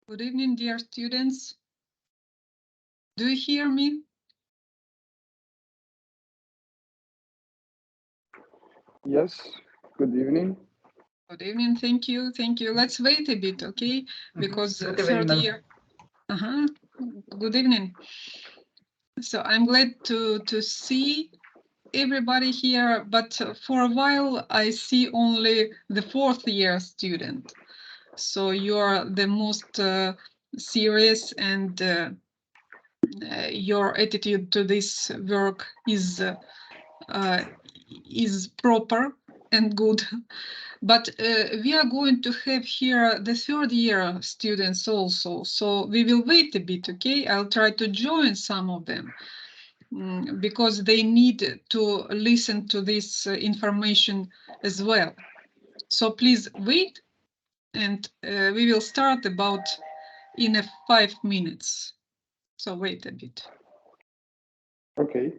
Good evening, dear students. Do you hear me? Yes, good evening. Good evening. Thank you. Thank you. Let's wait a bit, okay? Because Good evening, third ma'am. year. Good evening. So I'm glad to see everybody here, but for a while I see only the fourth year student. So you're the most serious, and your attitude to this work is proper and good. But we are going to have here the third year students also. So we will wait a bit, okay? I'll try to join some of them because they need to listen to this information as well. So please wait, and we will start about in 5 minutes. So wait a bit. Okay.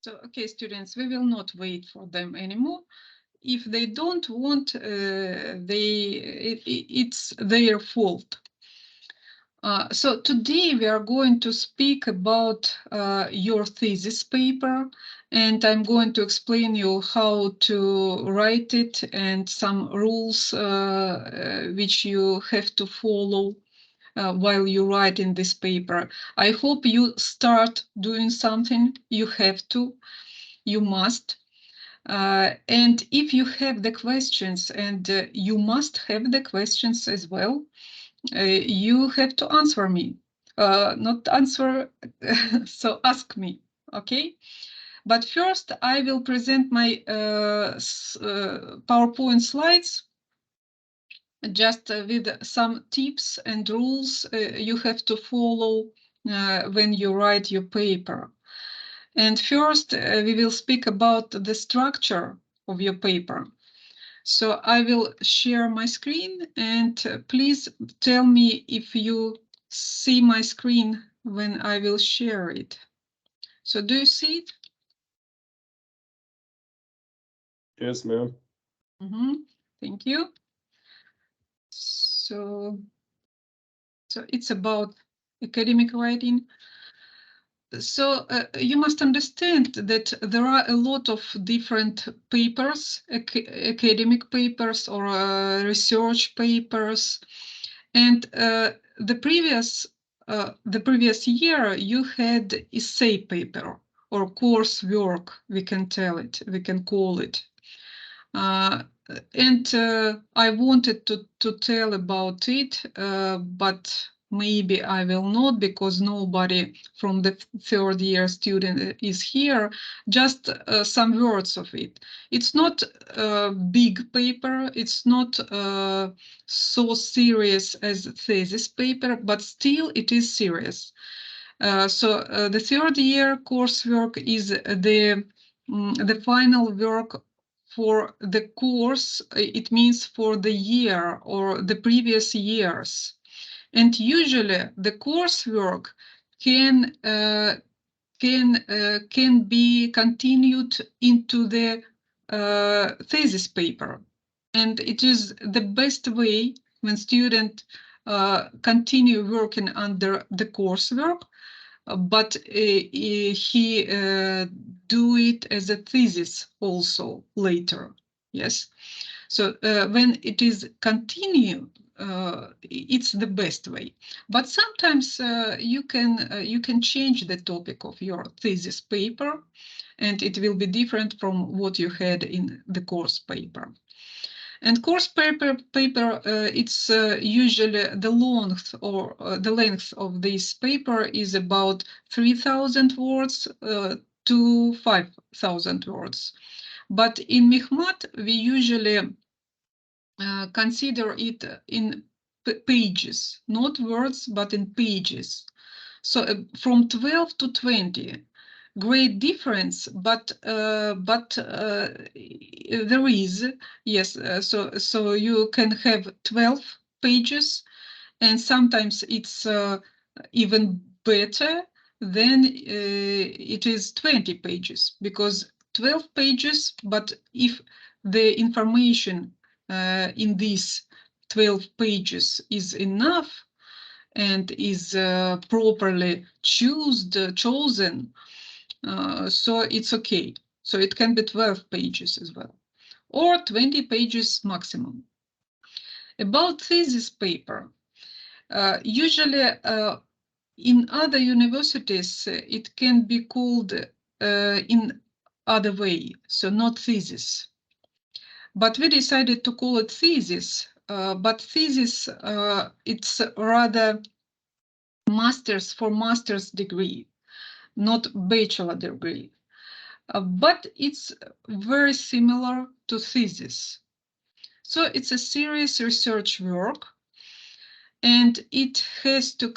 So, okay, students, we will not wait for them anymore. If they don't want, it's their fault. So today we are going to speak about your thesis paper, and I'm going to explain you how to write it and some rules which you have to follow while you write in this paper. I hope you start doing something. You have to, you must. And if you have the questions, and you must have the questions as well, you have to answer me. Not answer, so ask me, okay? But first, I will present my PowerPoint slides just with some tips and rules you have to follow when you write your paper. And first, we will speak about the structure of your paper. So I will share my screen, and please tell me if you see my screen when I will share it. So do you see it? Yes, ma'am. Thank you. So it's about academic writing. So you must understand that there are a lot of different papers, academic papers or research papers, and the previous year you had essay paper or course work, we can call it. And I wanted to tell about it, but maybe I will not, because nobody from the third year student is here. Just some words of it. It's not a big paper. It's not so serious as thesis paper, but still it is serious. So the third year coursework is the final work for the course. It means for the year or the previous years. And usually the coursework can be continued into the thesis paper. And it is the best way when students continue working under the coursework, but he do it as a thesis also later. Yes. So when it is continued, it's the best way. But sometimes you can change the topic of your thesis paper, and it will be different from what you had in the course paper. And course paper it's usually the length of this paper is about 3,000 words to 5,000 words. But in Mehmat, we usually consider it in pages, not words, but in pages. So from 12 to 20, great difference, but there is, yes. So you can have 12 pages, and sometimes it's even better than it is 20 pages, because 12 pages, but if the information in these 12 pages is enough and is properly chosen, so it's okay. So it can be 12 pages as well, or 20 pages maximum. About thesis paper, usually in other universities, it can be called in other way, so not thesis. But we decided to call it thesis, but thesis, it's rather master's degree, not bachelor degree. But it's very similar to thesis. So it's a serious research work, and it has to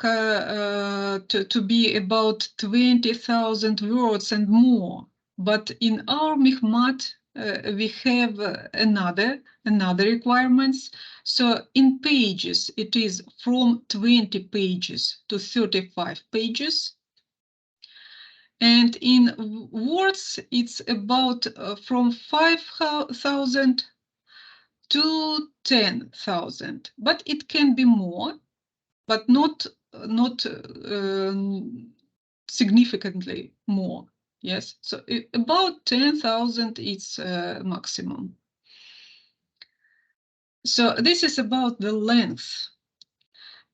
be about 20,000 words and more. But in our Mehmat, we have another requirements. So in pages, it is from 20 pages to 35 pages. And in words, it's about from 5,000 to 10,000, but it can be more, but not significantly more. Yes, so about 10,000 is maximum. So this is about the length.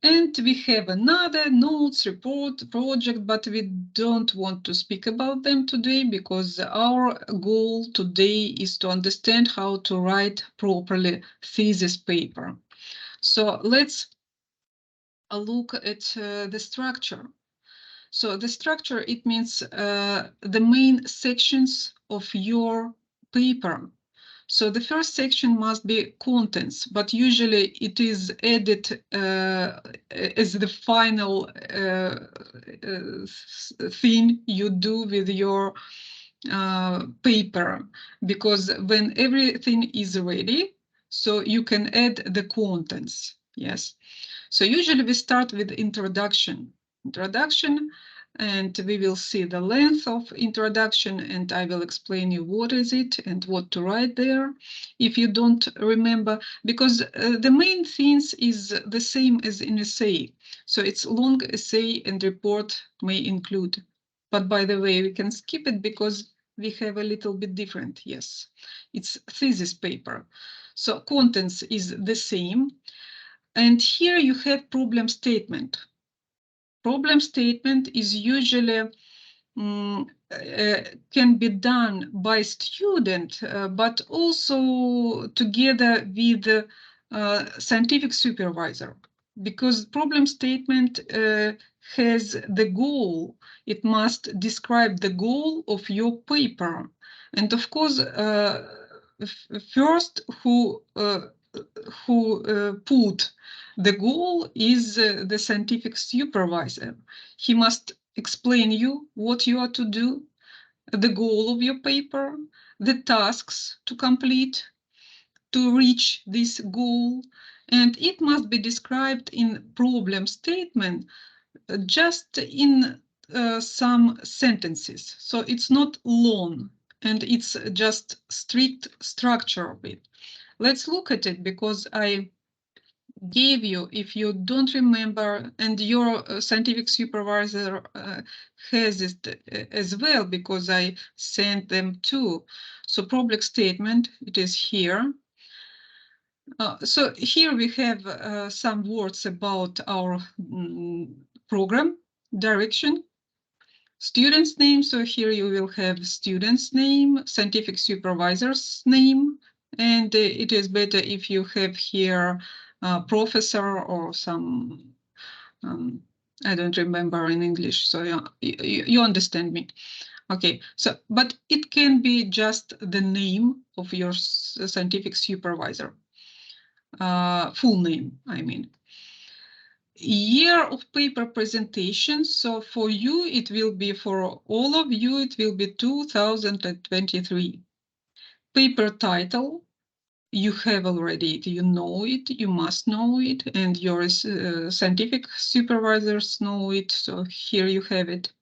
And we have another notes, report, project, but we don't want to speak about them today because our goal today is to understand how to write properly thesis paper. So let's look at the structure. So the structure, it means the main sections of your paper. So the first section must be contents, but usually it is added as the final thing you do with your paper, because when everything is ready, so you can add the contents. Yes. So usually we start with introduction. And we will see the length of introduction, and I will explain you what is it and what to write there if you don't remember, because the main things is the same as in essay. So it's long essay and report may include. But by the way, we can skip it because we have a little bit different. Yes, it's thesis paper. So contents is the same. And here you have problem statement. Problem statement is usually can be done by student, but also together with scientific supervisor, because problem statement has the goal. It must describe the goal of your paper. And of course, first who put the goal is the scientific supervisor. He must explain you what you are to do, the goal of your paper, the tasks to complete to reach this goal, and it must be described in problem statement just in some sentences. So it's not long, and it's just strict structure of it. Let's look at it, because I gave you, if you don't remember, and your scientific supervisor has it as well, because I sent them too. So problem statement, it is here. So here we have some words about our program, direction, student's name. So here you will have student's name, scientific supervisor's name, and it is better if you have here professor or some, I don't remember in English, so you understand me. Okay, so, but it can be just the name of your scientific supervisor, full name, I mean. Year of paper presentation. So for you, it will be, for all of you, it will be 2023. Paper title, you have already it, you know it, you must know it, and your scientific supervisors know it. So here you have it.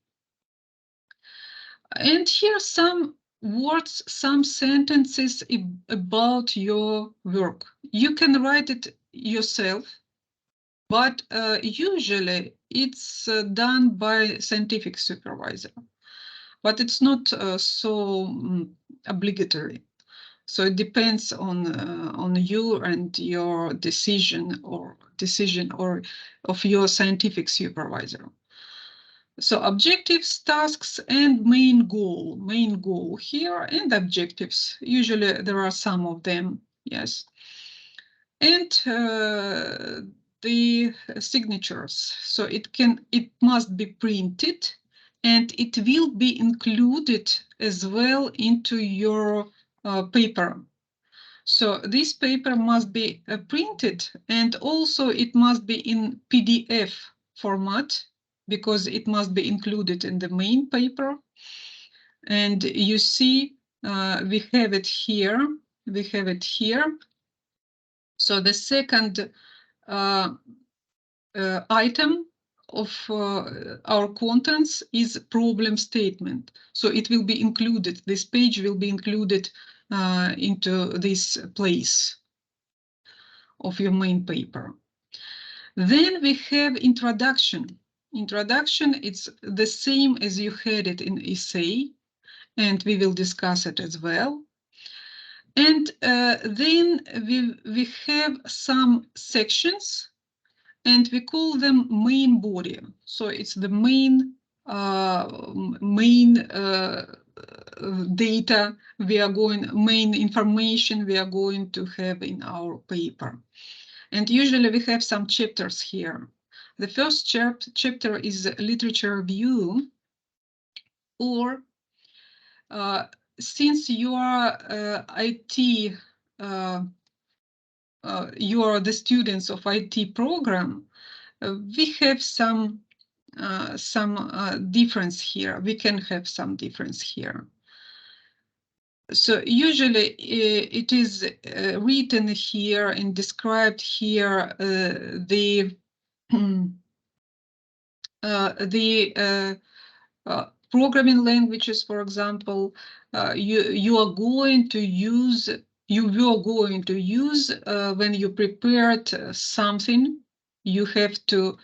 And here some words, some sentences about your work. You can write it yourself, but usually it's done by scientific supervisor, but it's not so obligatory. So it depends on you and your decision or of your scientific supervisor. So objectives, tasks, and main goal here, and objectives. Usually there are some of them, yes. And the signatures. So it must be printed, and it will be included as well into your paper. So this paper must be printed, and also it must be in PDF format, because it must be included in the main paper. And you see, we have it here. We have it here. So the second item our contents is problem statement. So it will be included, this page will be included into this place of your main paper. Then we have introduction. Introduction, it's the same as you had it in essay, and we will discuss it as well. And then we have some sections, and we call them main body. So it's the main data main information we are going to have in our paper. And usually we have some chapters here. The first chapter is literature review, or since you are IT, you are the students of IT program, we have some difference here. We can have some difference here. So usually it is written here and described here the programming languages, for example, you are going to use when you prepared something you have to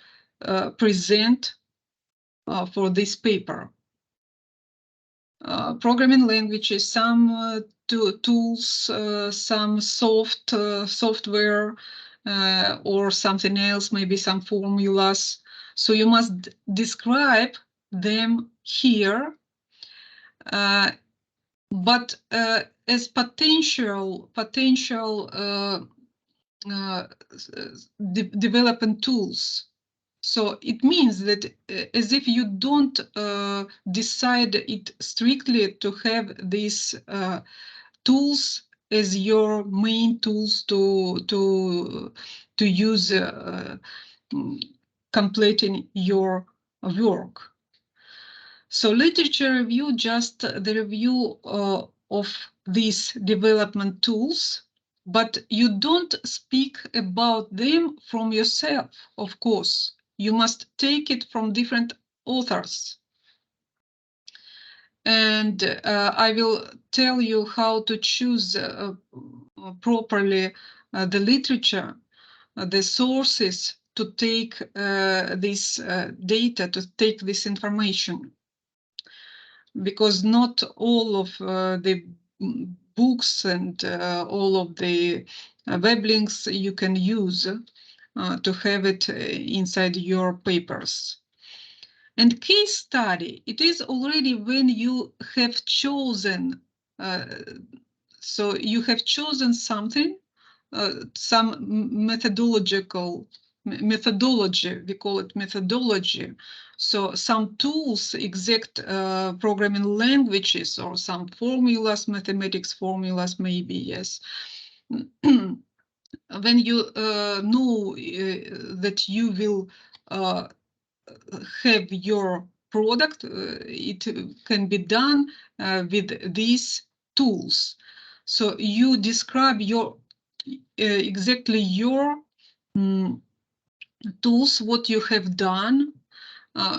present for this paper. Programming languages, some tools, some software, or something else, maybe some formulas. So you must describe them here, but as potential development tools. So it means that as if you don't decide it strictly to have these tools as your main tools to use completing your work. So literature review, just the review of these development tools, but you don't speak about them from yourself, of course. You must take it from different authors. And I will tell you how to choose properly the literature, the sources to take this data, to take this information. Because not all of the books and all of the web links you can use to have it inside your papers. And case study, it is already when you have chosen, so you have chosen something, some methodology, we call it methodology. So some tools, exact programming languages, or some formulas, mathematics formulas, maybe, yes. When you know that you will have your product, it can be done with these tools. So you describe your exactly your tools, what you have done.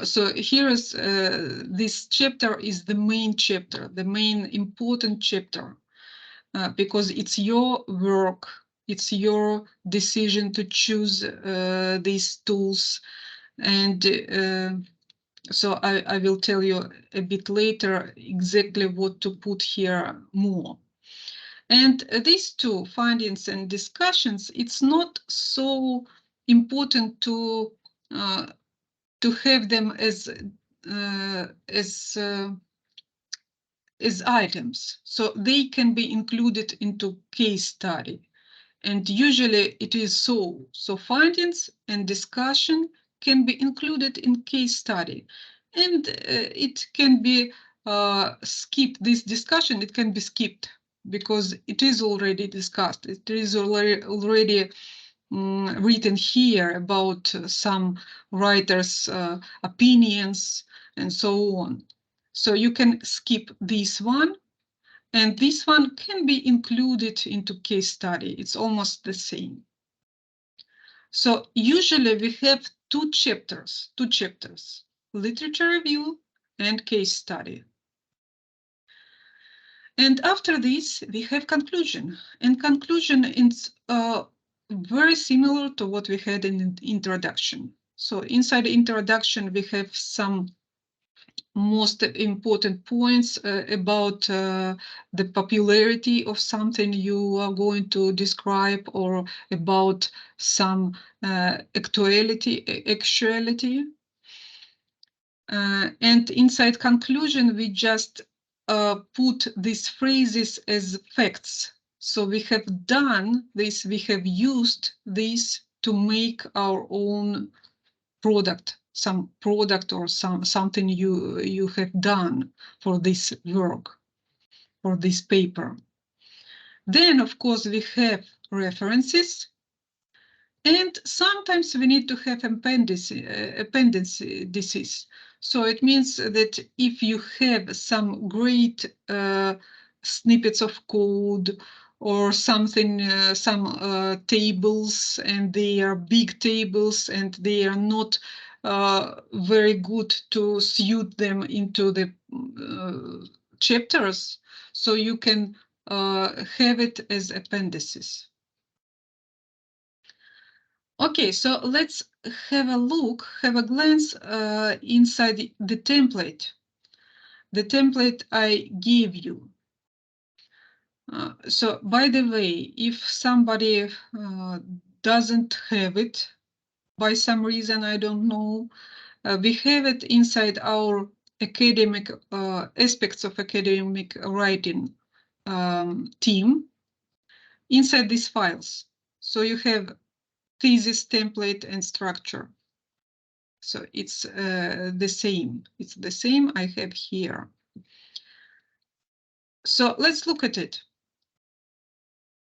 So here is this chapter is the main chapter, the main important chapter, because it's your work, it's your decision to choose these tools. And so I will tell you a bit later exactly what to put here more. And these two, findings and discussions, it's not so important to have them as items. So they can be included into case study. And usually it is so. So findings and discussion can be included in case study. And it can be skipped, this discussion, it can be skipped because it is already discussed. It is already written here about some writers' opinions and so on. So you can skip this one. And this one can be included into case study. It's almost the same. So usually we have two chapters, literature review and case study. And after this, we have conclusion. And conclusion is very similar to what we had in the introduction. So inside the introduction, we have some most important points about the popularity of something you are going to describe, or about some actuality. And inside conclusion, we just put these phrases as facts. So we have done this, we have used this to make our own product, some product or something you have done for this work, for this paper. Then, of course, we have references. And sometimes we need to have appendices. So it means that if you have some great snippets of code or something, some tables, and they are big tables and they are not very good to suit them into the chapters, so you can have it as appendices. Okay, so let's have a look, have a glance inside the template. The template I gave you. So by the way, if somebody doesn't have it, by some reason, I don't know, we have it inside our academic aspects of academic writing team, inside these files. So you have thesis template and structure. So it's the same. It's the same I have here. So let's look at it.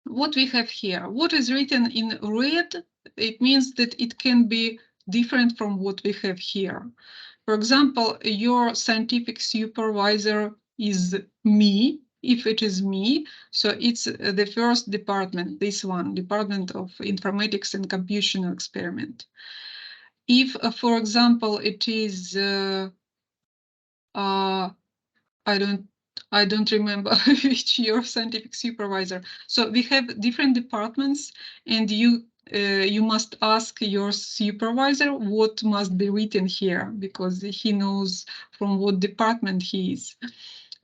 What we have here, what is written in red, it means that it can be different from what we have here. For example, your scientific supervisor is me. If it is me, so it's the first department, this one, Department of Informatics and Computational Experiment. If, for example, it is, I don't remember which your scientific supervisor. So we have different departments, and you must ask your supervisor what must be written here, because he knows from what department he is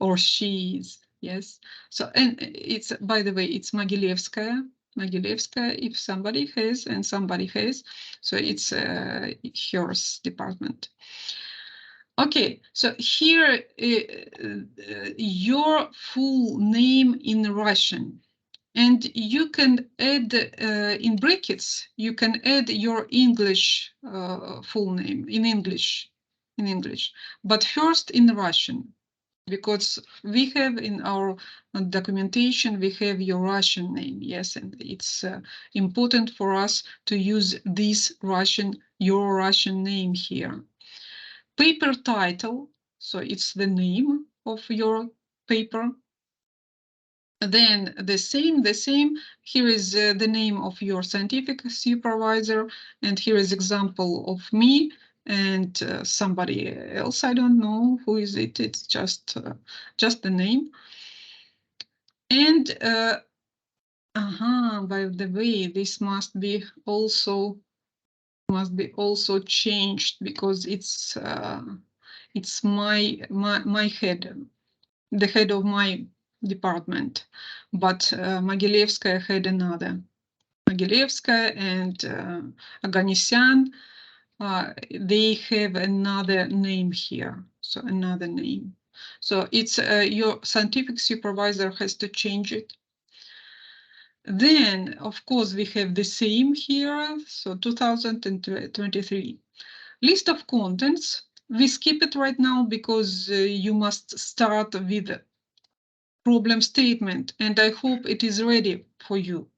or she is. Yes. So, and it's, by the way, it's Mogilevskaya. Mogilevskaya, if somebody has, and somebody has, so it's hers department. Okay, so here your full name in Russian, and you can add in brackets, you can add your English full name in English, but first in Russian, because we have in our documentation, we have your Russian name, yes, and it's important for us to use this your Russian name here. Paper title, so it's the name of your paper. Then the same, here is the name of your scientific supervisor, and here is example of me and somebody else, I don't know who is it, it's just the name. And by the way, this must be also changed, because it's my head, the head of my department, but Mogilevskaya had another. Mogilevskaya and Aganesian, they have another name here, so another name. So it's your scientific supervisor has to change it. Then, of course, we have the same here, so 2023. List of contents, we skip it right now because you must start with problem statement, and I hope it is ready for you,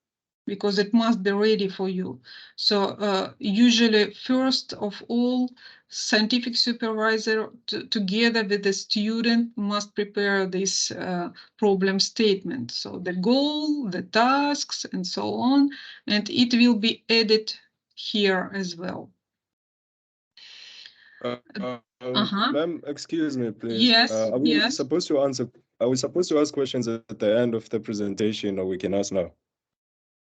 because it must be ready for you. So usually, first of all, scientific supervisor together with the student must prepare this problem statement. So the goal, the tasks, and so on, and it will be added here as well. Ma'am, excuse me, please. Yes, Are we yes. supposed to answer? Are we supposed to ask questions at the end of the presentation, or we can ask now?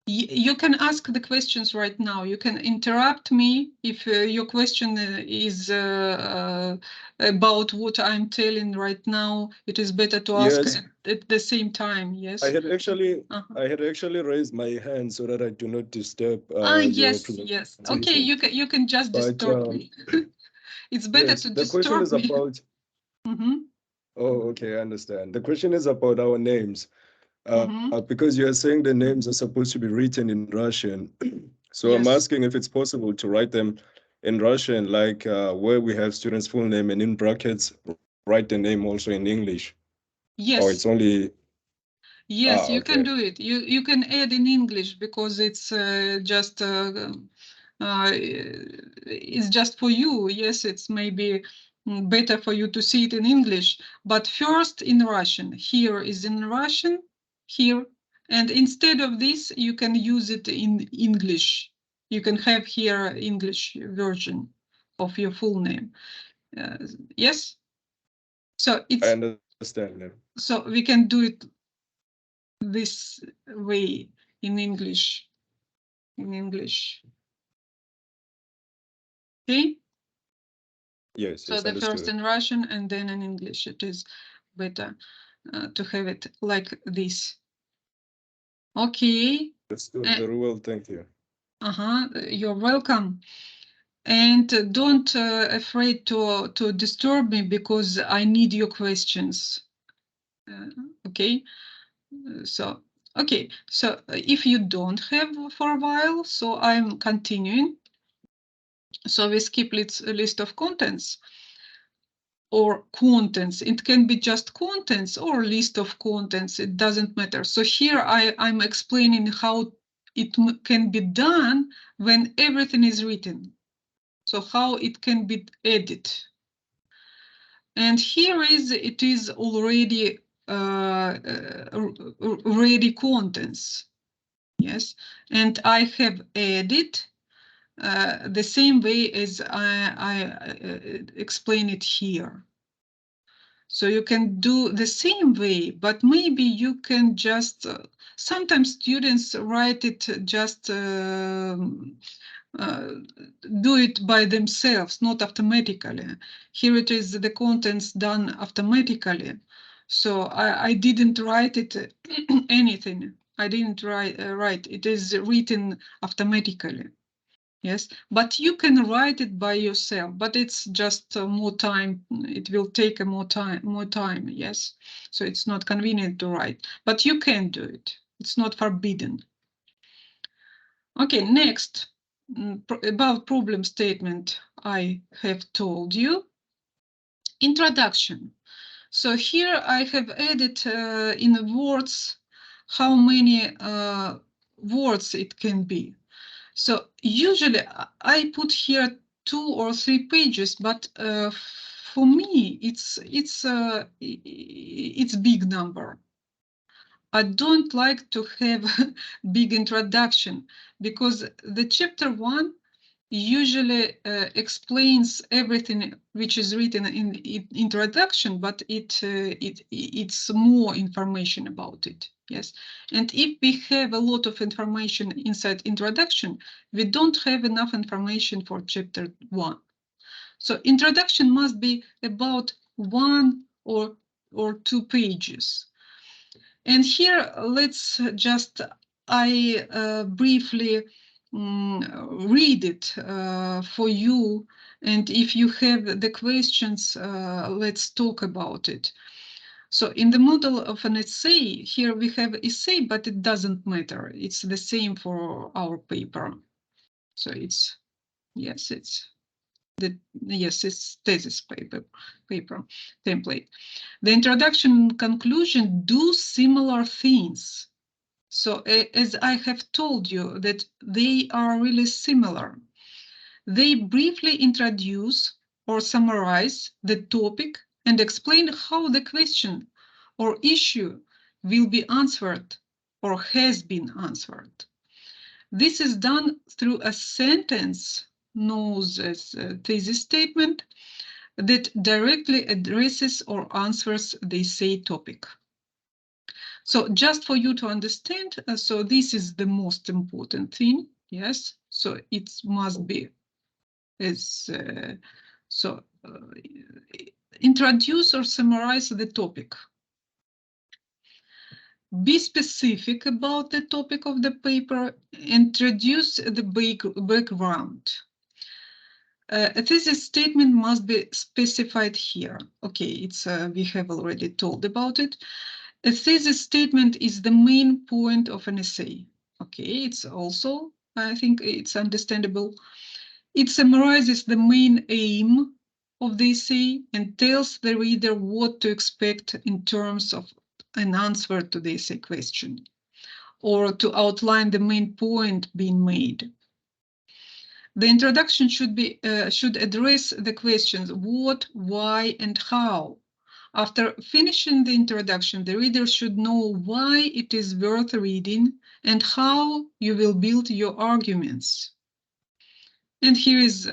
You can ask the questions right now. You can interrupt me if your question is about what I'm telling right now. It is better to ask Yes. at the same time. Yes. I had actually Uh-huh. raised my hand so that I do not disturb your Yes, presentation. yes. Okay, you can just But, disturb me. It's better yes, to the question disturb is me. about. Mhm, Oh, okay, I understand. The question is about our names. mhm. Because you are saying the names are supposed to be written in Russian. So I'm Yes, asking if it's possible to write them in Russian, like where we have students' full name and in brackets, write the name also in English. Or it's yes, only, yes. You can okay. do it. You can add in English because it's just it's just for you. Yes, it's maybe better for you to see it in English. But first in Russian. Here is in Russian. Here, and instead of this, you can use it in English. You can have here English version of your full name. Yes. So I it's understand them. so we can do it this way in English. In English. Okay. Yes, So yes, the first understood. in Russian and then in English. It is better to have it like this. Okay. Understood very well, thank you. You're welcome. And don't afraid to disturb me because I need your questions. Okay. So okay. So if you don't have for a while, so I'm continuing. So we skip list of contents. Or contents. It can be just contents or list of contents. It doesn't matter. So here I'm explaining how it can be done when everything is written. So how it can be edited. And here it is already ready contents. Yes, and I have added the same way as I explain it here. So you can do the same way, but maybe you can just, sometimes students write it just, do it by themselves, not automatically. Here it is the contents done automatically. So I didn't write it anything. I didn't write, it is written automatically. Yes, but you can write it by yourself, but it's just more time. It will take more time. Yes, so it's not convenient to write, but you can do it. It's not forbidden. Okay, next, about problem statement, I have told you. Introduction. So here I have added in words how many words it can be. So usually I put here 2 or 3 pages, but for me it's big number. I don't like to have big introduction because the chapter 1 usually explains everything which is written in introduction, but it's more information about it. Yes, and if we have a lot of information inside introduction, we don't have enough information for chapter 1. So introduction must be about 1 or 2 pages. And here let's just I briefly read it for you, and if you have the questions, let's talk about it. So in the model of an essay, here we have essay, but it doesn't matter. It's the same for our paper. So it's, yes, it's thesis paper template. The introduction and conclusion do similar things. So as I have told you that they are really similar. They briefly introduce or summarize the topic and explain how the question or issue will be answered or has been answered. This is done through a sentence knows as a thesis statement that directly addresses or answers the essay topic. So just for you to understand, so this is the most important thing, yes? So it must be as, introduce or summarize the topic. Be specific about the topic of the paper, introduce the background. A thesis statement must be specified here. Okay, it's we have already told about it. A thesis statement is the main point of an essay. Okay, it's also, I think it's understandable. It summarizes the main aim of the essay and tells the reader what to expect in terms of an answer to the essay question, or to outline the main point being made. The introduction should address the questions what, why, and how. After finishing the introduction, the reader should know why it is worth reading and how you will build your arguments. And here is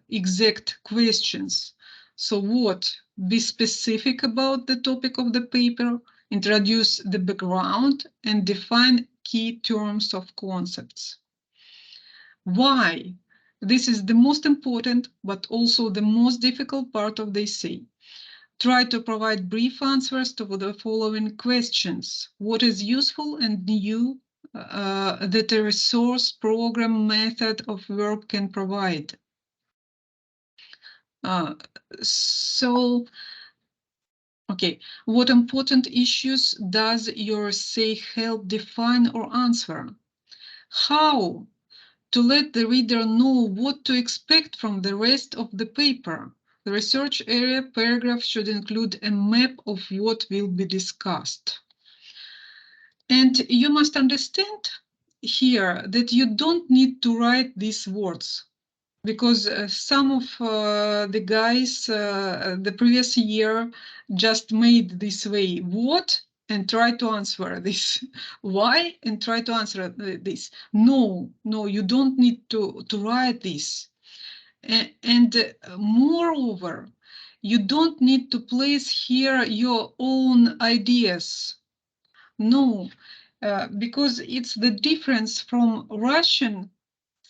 exact questions. So what? Be specific about the topic of the paper, introduce the background, and define key terms of concepts. Why? This is the most important, but also the most difficult part of the essay. Try to provide brief answers to the following questions. What is useful and new that a resource, program, method of work can provide? Okay, what important issues does your essay help define or answer? How? To let the reader know what to expect from the rest of the paper. The research area paragraph should include a map of what will be discussed. And you must understand here that you don't need to write these words, because some of the guys the previous year just made this way, what, and try to answer this, why, and try to answer this. No, you don't need to write this. And moreover, you don't need to place here your own ideas. No, because it's the difference from Russian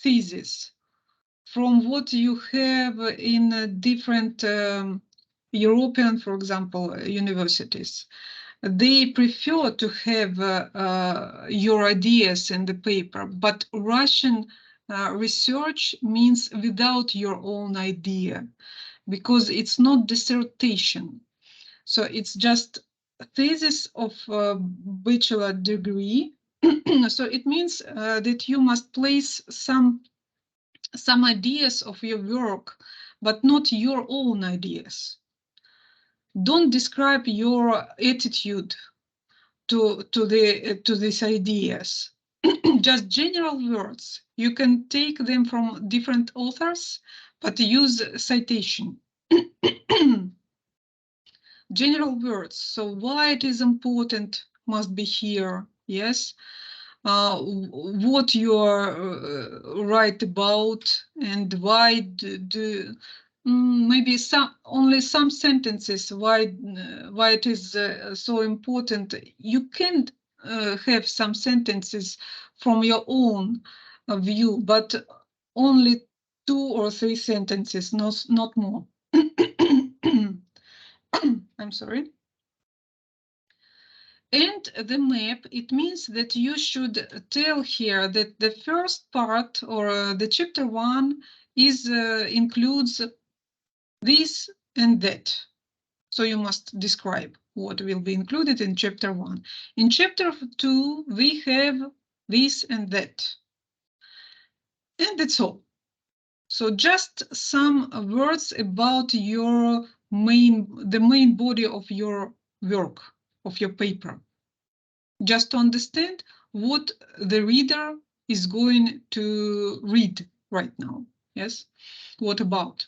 thesis, from what you have in different European, for example, universities. They prefer to have your ideas in the paper, but Russian research means without your own idea, because it's not dissertation. So it's just a thesis of bachelor degree. So it means that you must place some ideas of your work, but not your own ideas. Don't describe your attitude to these ideas. Just general words. You can take them from different authors, but use citation. General words. So why it is important must be here. Yes. What you are right about and why do maybe only some sentences why it is so important. You can have some sentences from your own view, but only 2 or 3 sentences, not more. I'm sorry. And the map, it means that you should tell here that the first part, or the chapter 1, is includes this and that. So you must describe what will be included in chapter 1. In chapter 2, we have this and that. And that's all. So just some words about your the main body of your work, of your paper. Just to understand what the reader is going to read right now. Yes, what about?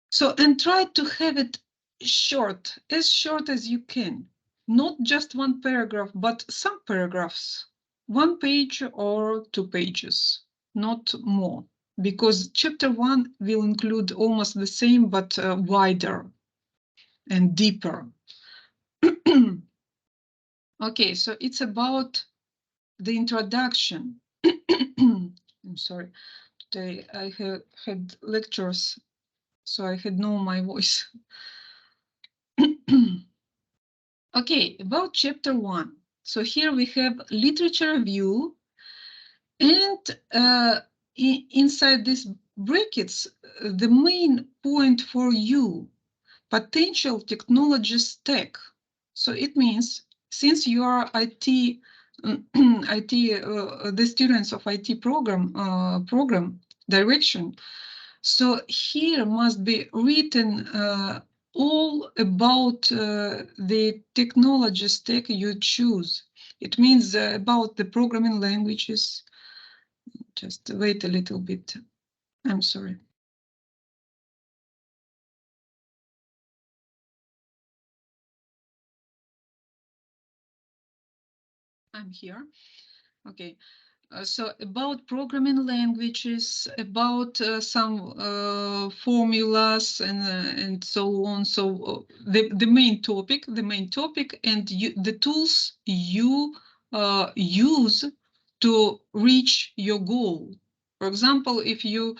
So, and try to have it short as you can. Not just one paragraph, but some paragraphs, 1 page or 2 pages. not more, because chapter 1 will include almost the same, but wider and deeper. Okay, so it's about the introduction. I'm sorry, today I had lectures, so I had no my voice. Okay, about chapter 1. So here we have literature review, and inside these brackets, the main point for you, potential technology stack. So it means, since you are IT, the students of IT program direction, so here must be written all about the technology stack you choose. It means about the programming languages. Just wait a little bit. I'm sorry. I'm here. Okay. So about programming languages, about some formulas and so on. So the main topic, and the tools you use to reach your goal. For example, if you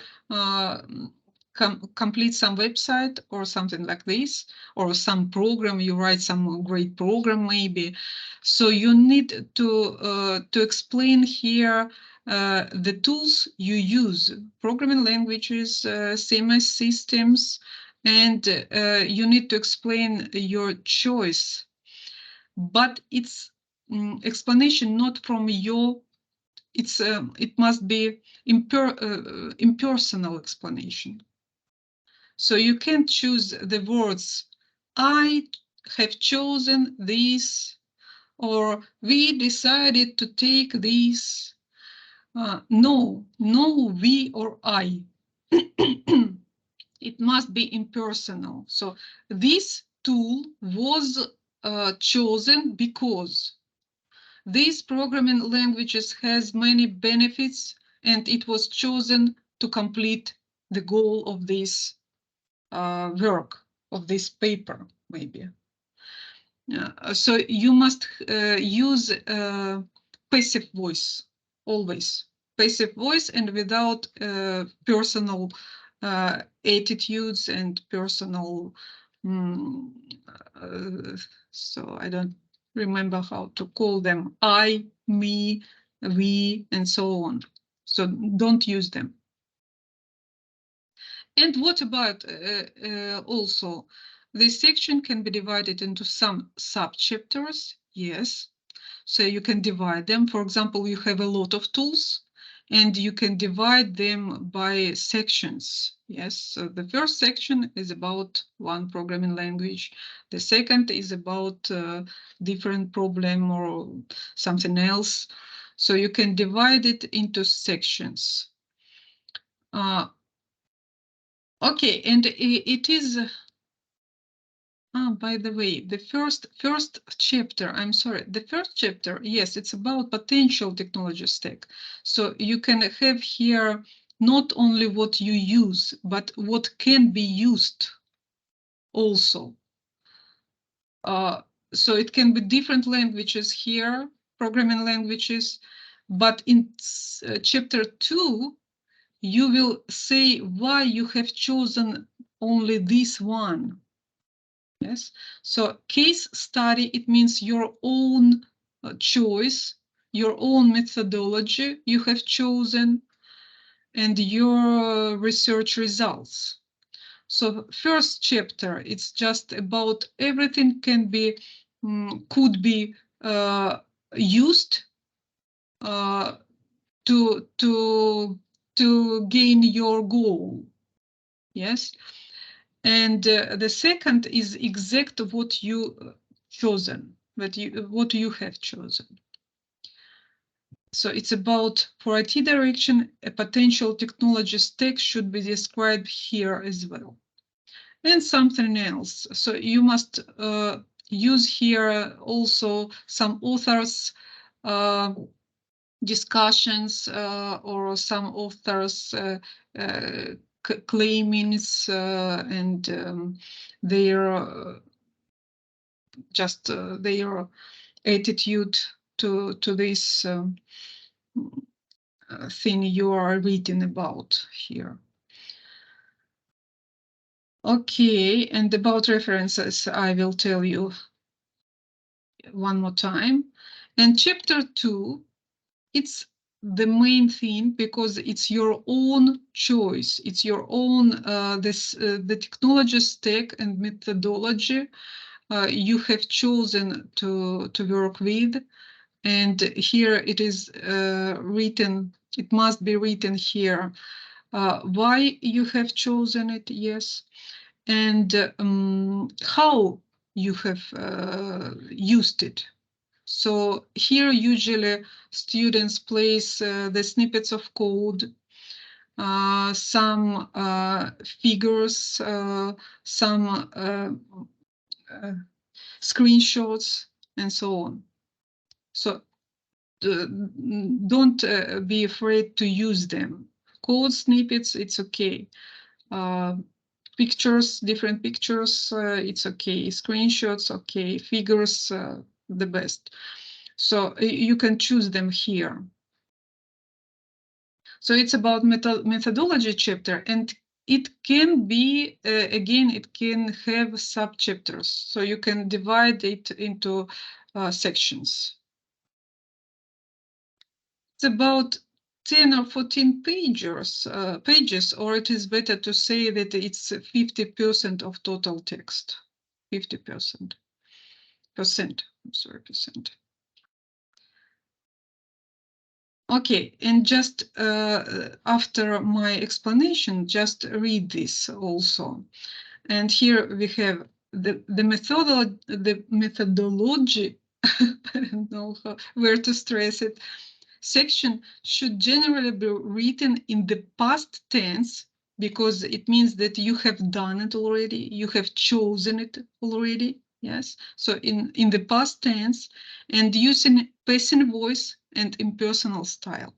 complete some website or something like this, or some program, you write some great program maybe. So you need to explain here the tools you use, programming languages, CMS systems, and you need to explain your choice. But it's explanation not from your, it must be impersonal explanation. So you can choose the words, I have chosen this, or we decided to take this. No, we or I. It must be impersonal. So this tool was chosen because these programming languages has many benefits, and it was chosen to complete the goal of this work, of this paper, maybe. So you must use passive voice, always. Passive voice, and without personal attitudes and personal, so I don't remember how to call them, I, me, we, and so on. So don't use them. And what about also, this section can be divided into some sub-chapters, yes. So you can divide them. For example, you have a lot of tools, and you can divide them by sections, yes. So the first section is about one programming language. The second is about different problem or something else. So you can divide it into sections. Okay, and it is, by the way, the first chapter, I'm sorry, the first chapter, yes, it's about potential technology stack. So you can have here not only what you use, but what can be used also. So it can be different languages here, programming languages, but in chapter 2, you will say why you have chosen only this one. Yes, so case study, it means your own choice, your own methodology you have chosen, and your research results. So first chapter, it's just about everything can be, could be used to gain your goal. Yes. And the second is exact what you chosen, what you have chosen. So it's about, for IT direction, a potential technology stack should be described here as well. And something else. So you must use here also some authors discussions or some authors claimings and their just their attitude to this thing you are reading about here. Okay, and about references, I will tell you one more time. And chapter 2, it's the main thing because it's your own choice. It's your own, the technology stack and methodology you have chosen to work with. And here it is written, it must be written here, why you have chosen it, yes, and how you have used it. So here usually students place the snippets of code, some figures, some screenshots, and so on. So don't be afraid to use them. Code snippets, it's okay. Pictures, different pictures, it's okay. Screenshots, okay. Figures, the best. So you can choose them here. So it's about methodology chapter, and it can be, again, it can have sub-chapters. So you can divide it into sections. It's about 10 or 14 pages, or it is better to say that it's 50% of total text. 50%. I'm sorry, percent. Okay, and just after my explanation, just read this also. And here we have the methodology, I don't know where to stress it, section should generally be written in the past tense because it means that you have done it already, you have chosen it already, yes? So in the past tense and using passive voice and impersonal style.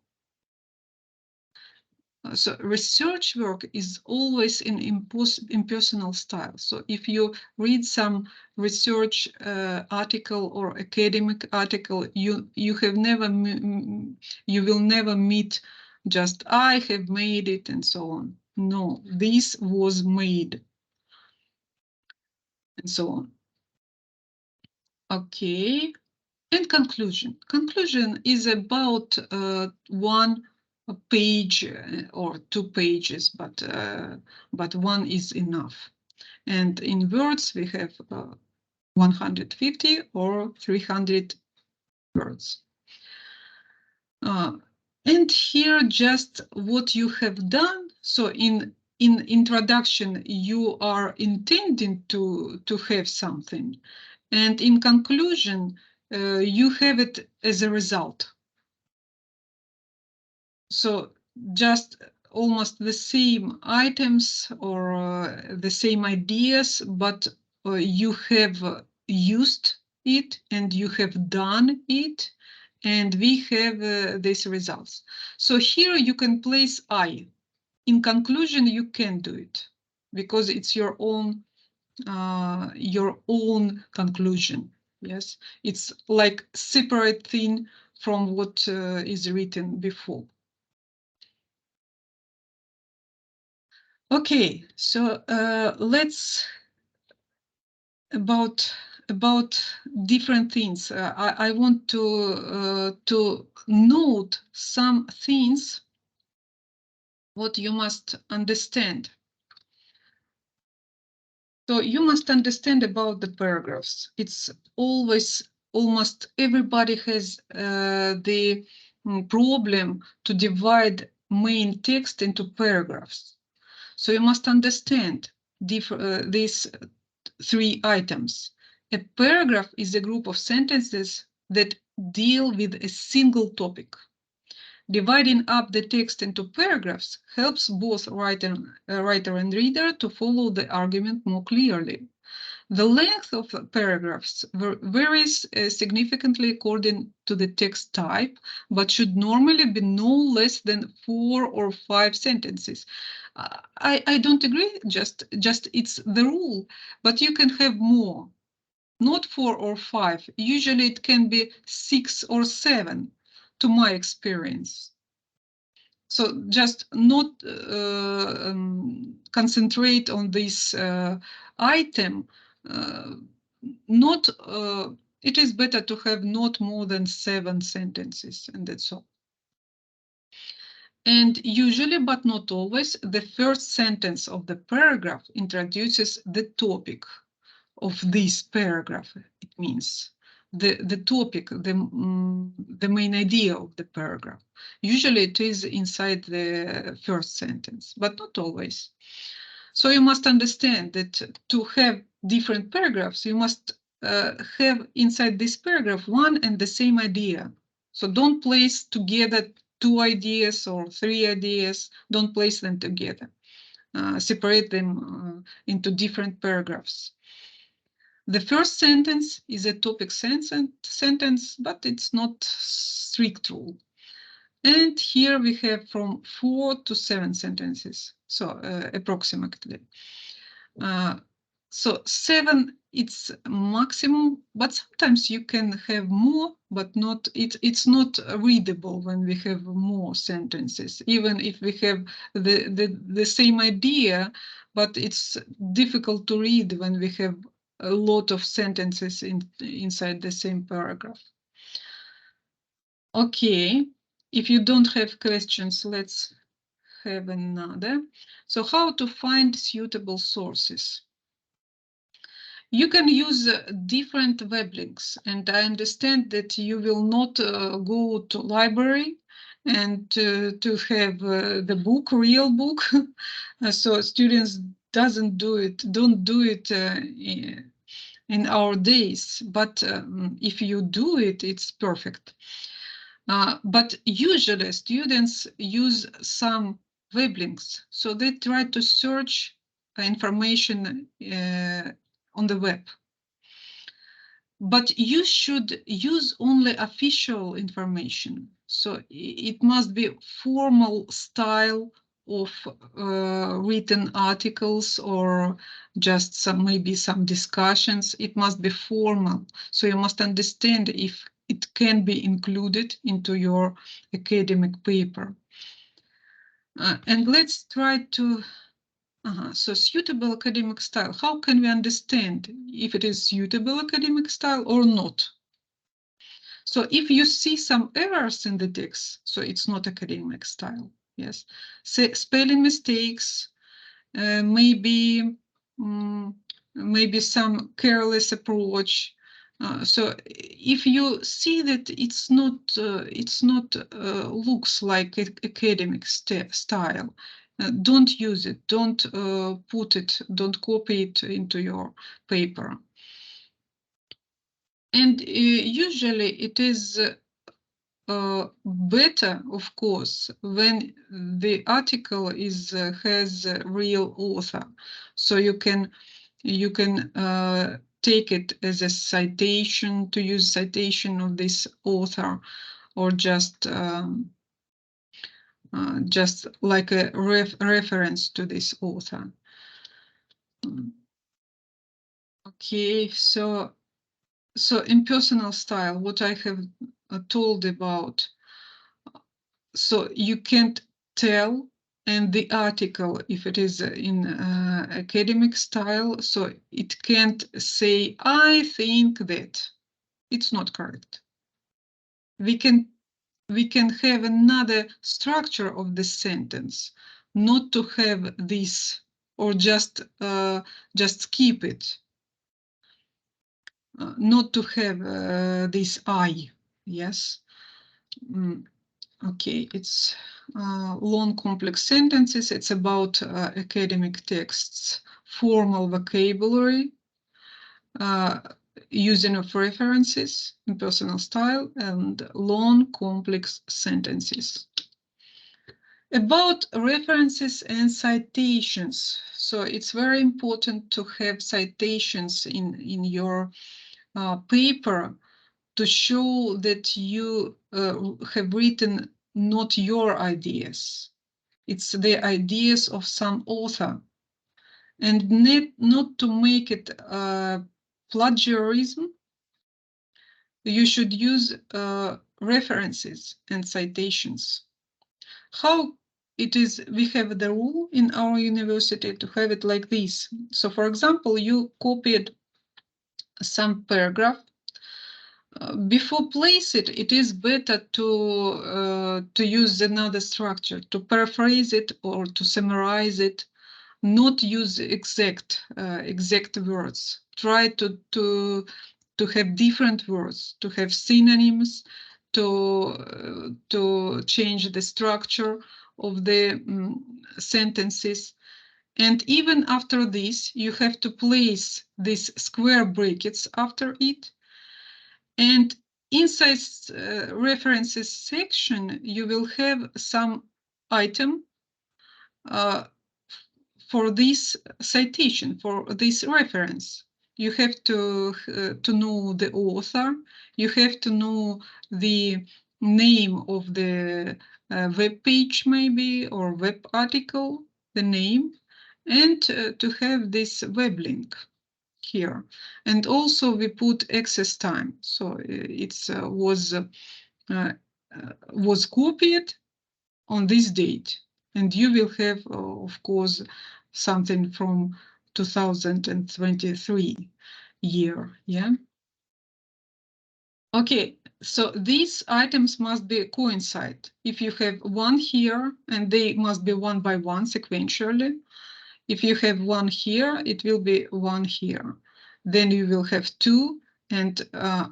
So research work is always in impersonal style. So if you read some research article or academic article, you will never meet just I have made it and so on. No, this was made and so on. Okay, and conclusion. Conclusion is about one page or 2 pages, but one is enough. And in words, we have 150 or 300 words. And here just what you have done. So in introduction, you are intending to have something. And in conclusion, you have it as a result. So just almost the same items or the same ideas, but you have used it and you have done it, and we have these results. So here you can place I. In conclusion, you can do it because it's your own conclusion. Yes, it's like separate thing from what is written before. Okay, so let's about different things. I want to note some things what you must understand. So you must understand about the paragraphs. It's always, almost everybody has the problem to divide main text into paragraphs. So you must understand these 3 items. A paragraph is a group of sentences that deal with a single topic. Dividing up the text into paragraphs helps both writer and reader to follow the argument more clearly. The length of paragraphs varies significantly according to the text type, but should normally be no less than 4 or 5 sentences. I don't agree, just it's the rule, but you can have more, not 4 or 5. Usually it can be 6 or 7, to my experience. So just not concentrate on this item. Not it is better to have not more than 7 sentences, and that's all. And usually, but not always, the first sentence of the paragraph introduces the topic of this paragraph. It means the topic, the main idea of the paragraph. Usually it is inside the first sentence, but not always. So you must understand that to have different paragraphs, you must have inside this paragraph one and the same idea. So don't place together 2 ideas or 3 ideas, don't place them together. Separate them into different paragraphs. The first sentence is a topic sentence, but it's not strict rule. And here we have from 4 to 7 sentences, so approximately. So 7, it's maximum, but sometimes you can have more, but not it's not readable when we have more sentences, even if we have the same idea, but it's difficult to read when we have a lot of sentences inside the same paragraph. Okay, if you don't have questions, let's have another. So how to find suitable sources? You can use different web links, and I understand that you will not go to library and to have the book, real book. So students don't do it in our days, but if you do it, it's perfect. But usually students use some web links, so they try to search information on the web. But you should use only official information. So it must be formal style of written articles or just maybe some discussions. It must be formal. So you must understand if it can be included into your academic paper. And let's try to So suitable academic style, how can we understand if it is suitable academic style or not? So if you see some errors in the text, so it's not academic style, yes. Spelling mistakes, maybe some careless approach. So if you see that it's not looks like academic style, don't use it, don't don't copy it into your paper. And usually it is better, of course, when the article has a real author. So you can take it as a citation, to use citation of this author, or just like a reference to this author. Okay, so in personal style, what I have told about, so you can't tell in the article if it is in academic style, so it can't say, I think that. It's not correct. We can have another structure of the sentence, not to have this, or just skip it, not to have this I, yes. Okay, it's long complex sentences. It's about academic texts, formal vocabulary, using of references in personal style, and long complex sentences. About references and citations. So it's very important to have citations in your paper to show that you have written not your ideas. It's the ideas of some author. And not to make it plagiarism, you should use references and citations. How it is, we have the rule in our university to have it like this. So for example, you copied some paragraph. Before place it, it is better to use another structure, to paraphrase it or to summarize it, not use exact words. Try to have different words, to have synonyms, to change the structure of the sentences. And even after this, you have to place these square brackets after it. And inside references section, you will have some item for this citation, for this reference. You have to know the author, you have to know the name of the web page maybe, or web article, the name, and to have this web link here. And also we put access time, so it was copied on this date, and you will have of course something from 2023 year. Yeah, okay, so these items must be coincide. If you have one here, and they must be one by one sequentially. If you have one here, it will be one here. Then you will have two, and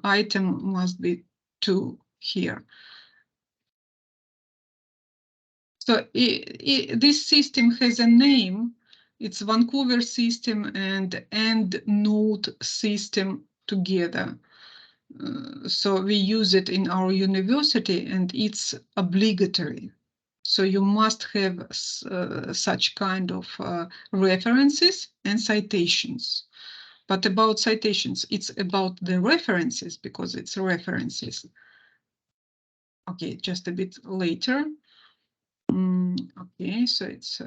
item must be two here. So this system has a name. It's Vancouver system and EndNote system together. So we use it in our university, and it's obligatory. So you must have such kind of references and citations. But about citations, it's about the references, because it's references. Okay, just a bit later. Okay, so it's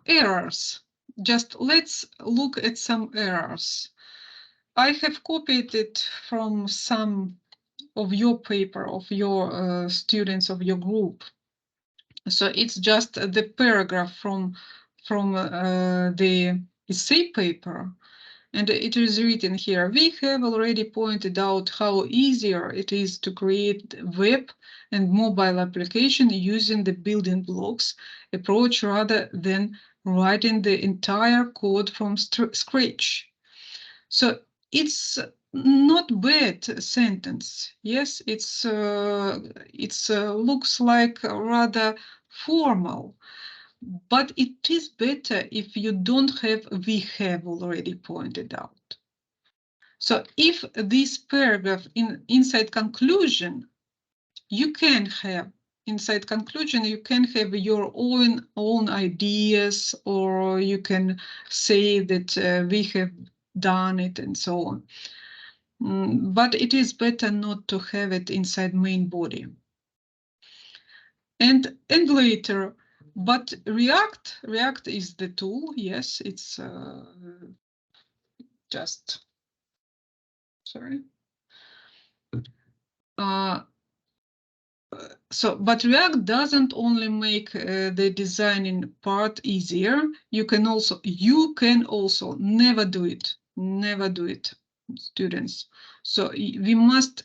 errors. Just let's look at some errors. I have copied it from some of your paper, of your students of your group. So it's just the paragraph from the essay paper. And it is written here, we have already pointed out how easier it is to create web and mobile application using the building blocks approach rather than writing the entire code from scratch. So it's not bad sentence. Yes, it's looks like rather formal. But it is better if you don't have we have already pointed out. So if this paragraph inside conclusion, you can have inside conclusion, you can have your own ideas, or you can say that we have done it and so on. But it is better not to have it inside main body. And later, but React is the tool. Yes, it's just, sorry. So, but React doesn't only make the designing part easier. You can also never do it, students. So we must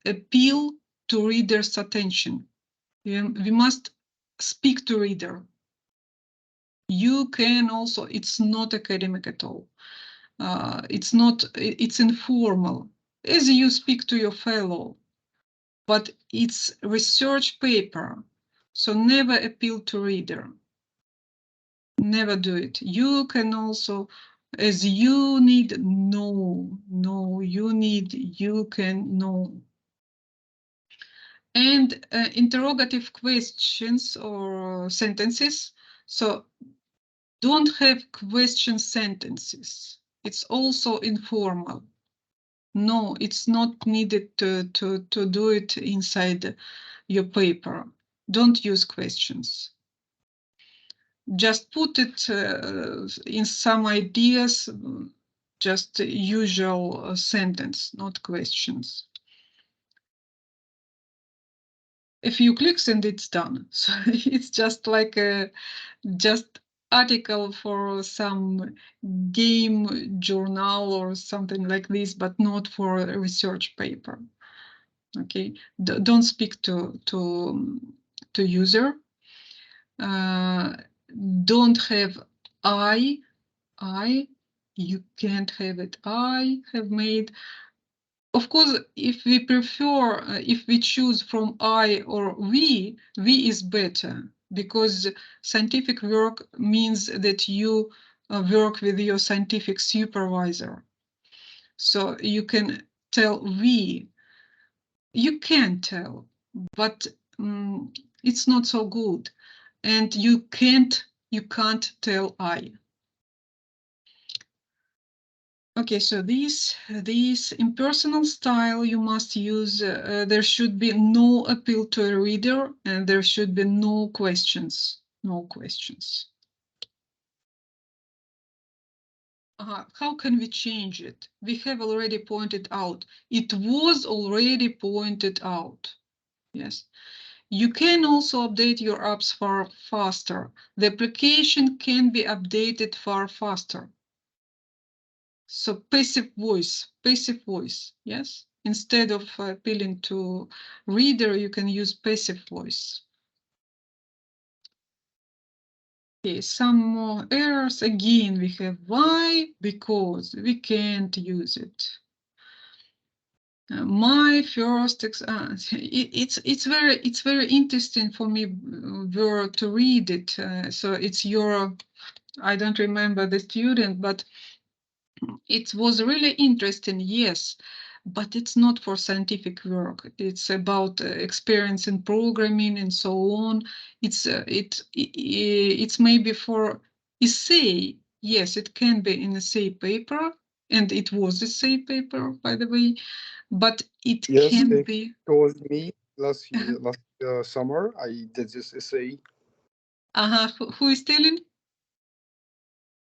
appeal to readers' attention. We must speak to reader. You can also, it's not academic at all. It's informal, as you speak to your fellow, but it's research paper. So never appeal to reader. Never do it. You can also, as you need, you can know. And interrogative questions or sentences. So don't have question sentences. It's also informal. No, it's not needed to do it inside your paper. Don't use questions. Just put it in some ideas, just usual sentence, not questions. A few clicks and it's done. So it's just like a article for some game journal or something like this, but not for a research paper. Okay, don't speak to user. Don't have I. You can't have it. I have made. Of course, if we prefer, if we choose from I or we is better, because scientific work means that you work with your scientific supervisor. So you can tell we. You can tell, but it's not so good. And you can't tell I. Okay, so this impersonal style you must use. There should be no appeal to a reader, and there should be no questions. No questions. How can we change it? We have already pointed out. It was already pointed out. Yes. You can also update your apps far faster. The application can be updated far faster. So passive voice, yes? Instead of appealing to reader, you can use passive voice. Okay, some more errors. Again, we have why, because we can't use it. My first, it's very interesting for me to read it. So it's your, I don't remember the student, but it was really interesting, yes, but it's not for scientific work. It's about experience in programming and so on. It's maybe for essay. Yes, it can be in essay paper, and it was essay paper, by the way, but it Yes, can it be. was me last year, last summer. I did this essay. Who is telling?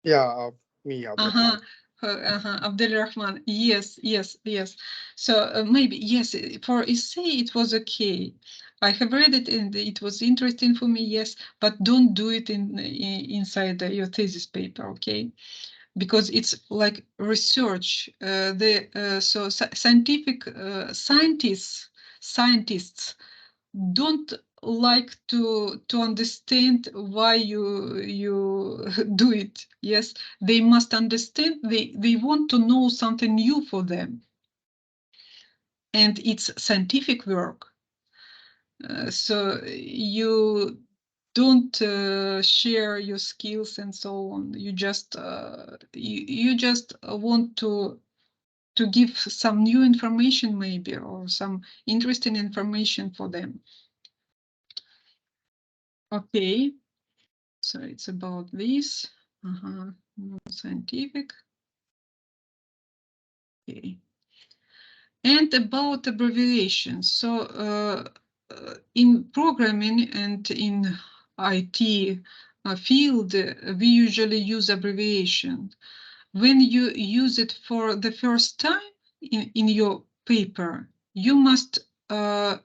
Yeah, me, Abdurrahman. Abdelrahman. Yes. So maybe, yes, for essay it was okay. I have read it and it was interesting for me, yes, but don't do it inside your thesis paper, okay? Because it's like research. Scientists don't like to understand why you do it. Yes, they must understand. They want to know something new for them, and it's scientific work. So you don't share your skills and so on. You just want to give some new information maybe, or some interesting information for them. Okay, so it's about this. Scientific. Okay. And about abbreviations. So in programming and in IT field, we usually use abbreviation. When you use it for the first time in your paper, you must have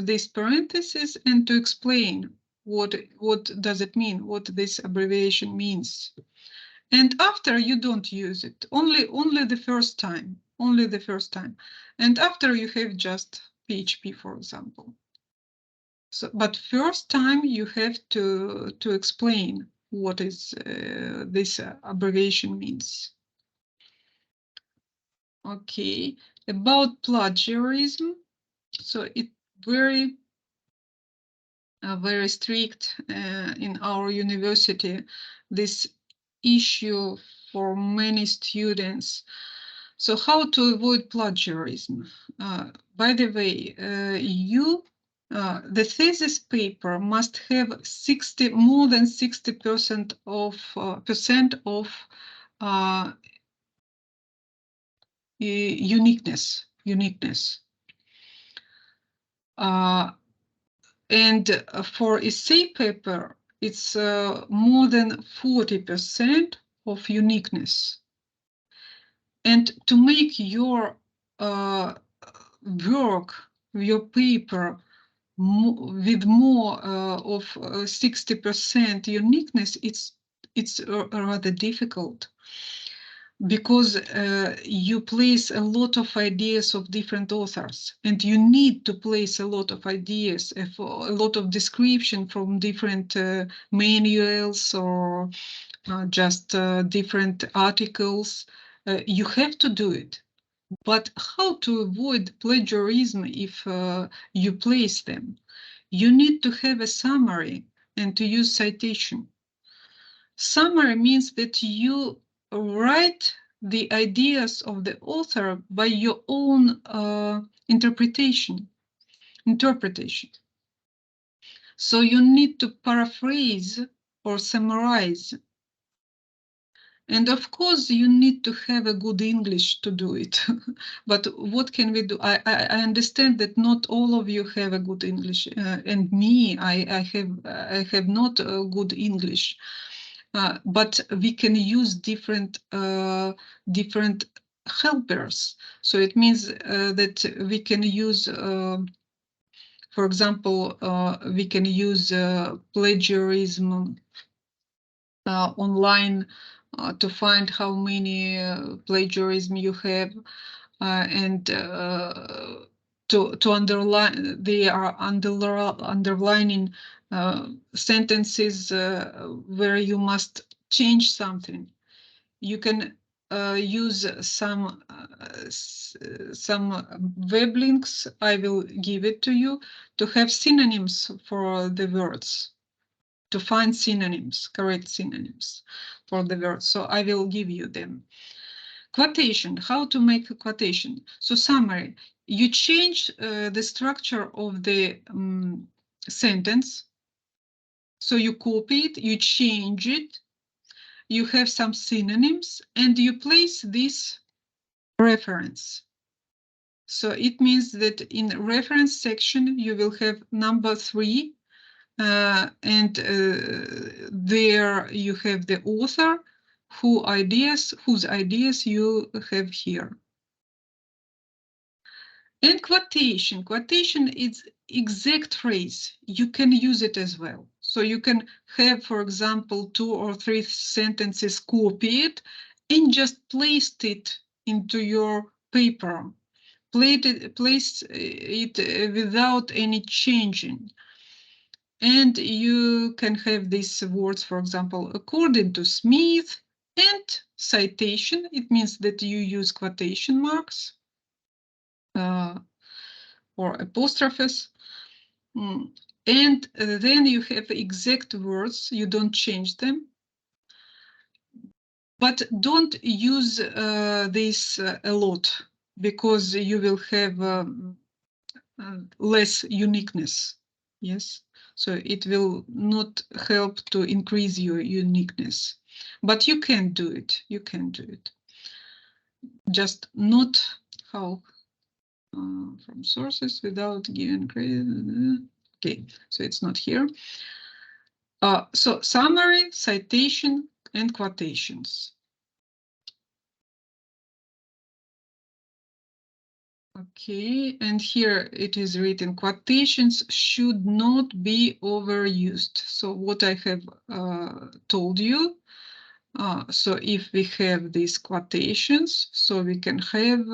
this parenthesis and to explain what does it mean, what this abbreviation means. And after, you don't use it, only the first time, And after, you have just PHP, for example. So, but first time you have to explain what is this abbreviation means. Okay, about plagiarism. So it's very strict in our university, this issue for many students. So how to avoid plagiarism? By the way, you The thesis paper must have more than 60% of uniqueness. And for essay paper, it's more than 40% of uniqueness. And to make your work, your paper, with more of 60% uniqueness, it's rather difficult, because you place a lot of ideas of different authors, and you need to place a lot of ideas, a lot of description from different manuals or just different articles. You have to do it. But how to avoid plagiarism if you place them? You need to have a summary and to use citation. Summary means that you write the ideas of the author by your own interpretation. So you need to paraphrase or summarize. And of course, you need to have a good English to do it. But what can we do? I understand that not all of you have a good English, and me, I have not a good English. But we can use different helpers. So it means that we can use, for example, we can use plagiarism online to find how many plagiarism you have, and to underline. They are underlining sentences where you must change something. You can use some web links. I will give it to you to have synonyms for the words, to find synonyms, correct synonyms for the words. So I will give you them. Quotation, how to make a quotation. So summary, you change the structure of the sentence. So you copy it, you change it, you have some synonyms, and you place this reference. So it means that in reference section, you will have number 3, and there you have the author whose ideas you have here. And quotation. Quotation is exact phrase. You can use it as well. So you can have, for example, 2 or 3 sentences copied and just placed it into your paper. Place it without any changing. And you can have these words, for example, according to Smith, and citation. It means that you use quotation marks or apostrophes. And then you have exact words, you don't change them. But don't use this a lot, because you will have less uniqueness. Yes, so it will not help to increase your uniqueness. But you can do it. You can do it. Just not how from sources without giving credit. Okay, so it's not here. So summary, citation, and quotations. Okay, and here it is written, quotations should not be overused. So what I have told you, so if we have these quotations, so we can have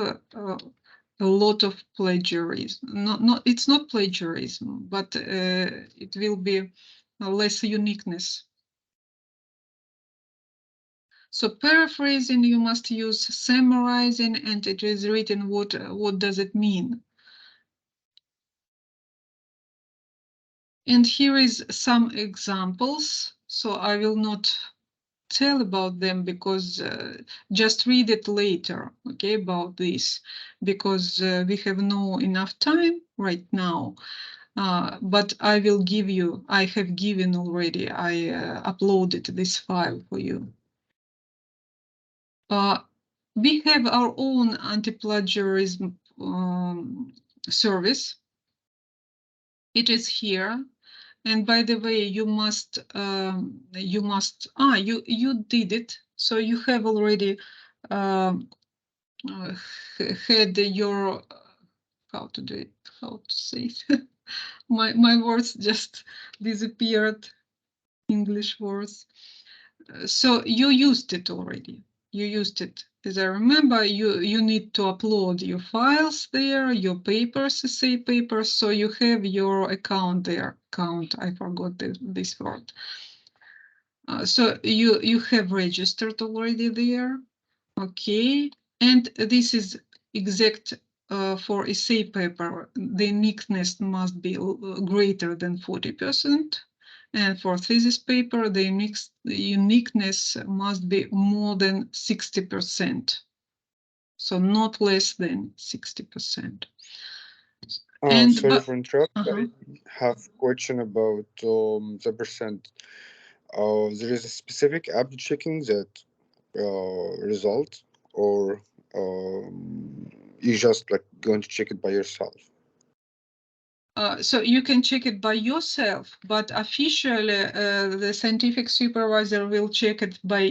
a lot of plagiarism. It's not plagiarism, but it will be less uniqueness. So paraphrasing, you must use summarizing, and it is written what does it mean. And here is some examples. So I will not tell about them, because just read it later, okay, about this, because we have no enough time right now. But I will give you, I have given already, I uploaded this file for you. We have our own anti-plagiarism service. It is here. And by the way, you did it. So you have already had your, how to say it? my words just disappeared, English words. So you used it already. You used it. As I remember, you need to upload your files there, your papers, essay papers. So you have your account there. I forgot this word. So you have registered already there. Okay. And this is exact for essay paper. The uniqueness must be greater than 40%. And for thesis paper, the uniqueness must be more than 60%. So not less than 60%. Sorry for interrupt. Uh-huh. I have a question about the percent. There is a specific app checking that result, or you just like going to check it by yourself? So you can check it by yourself, but officially the scientific supervisor will check it by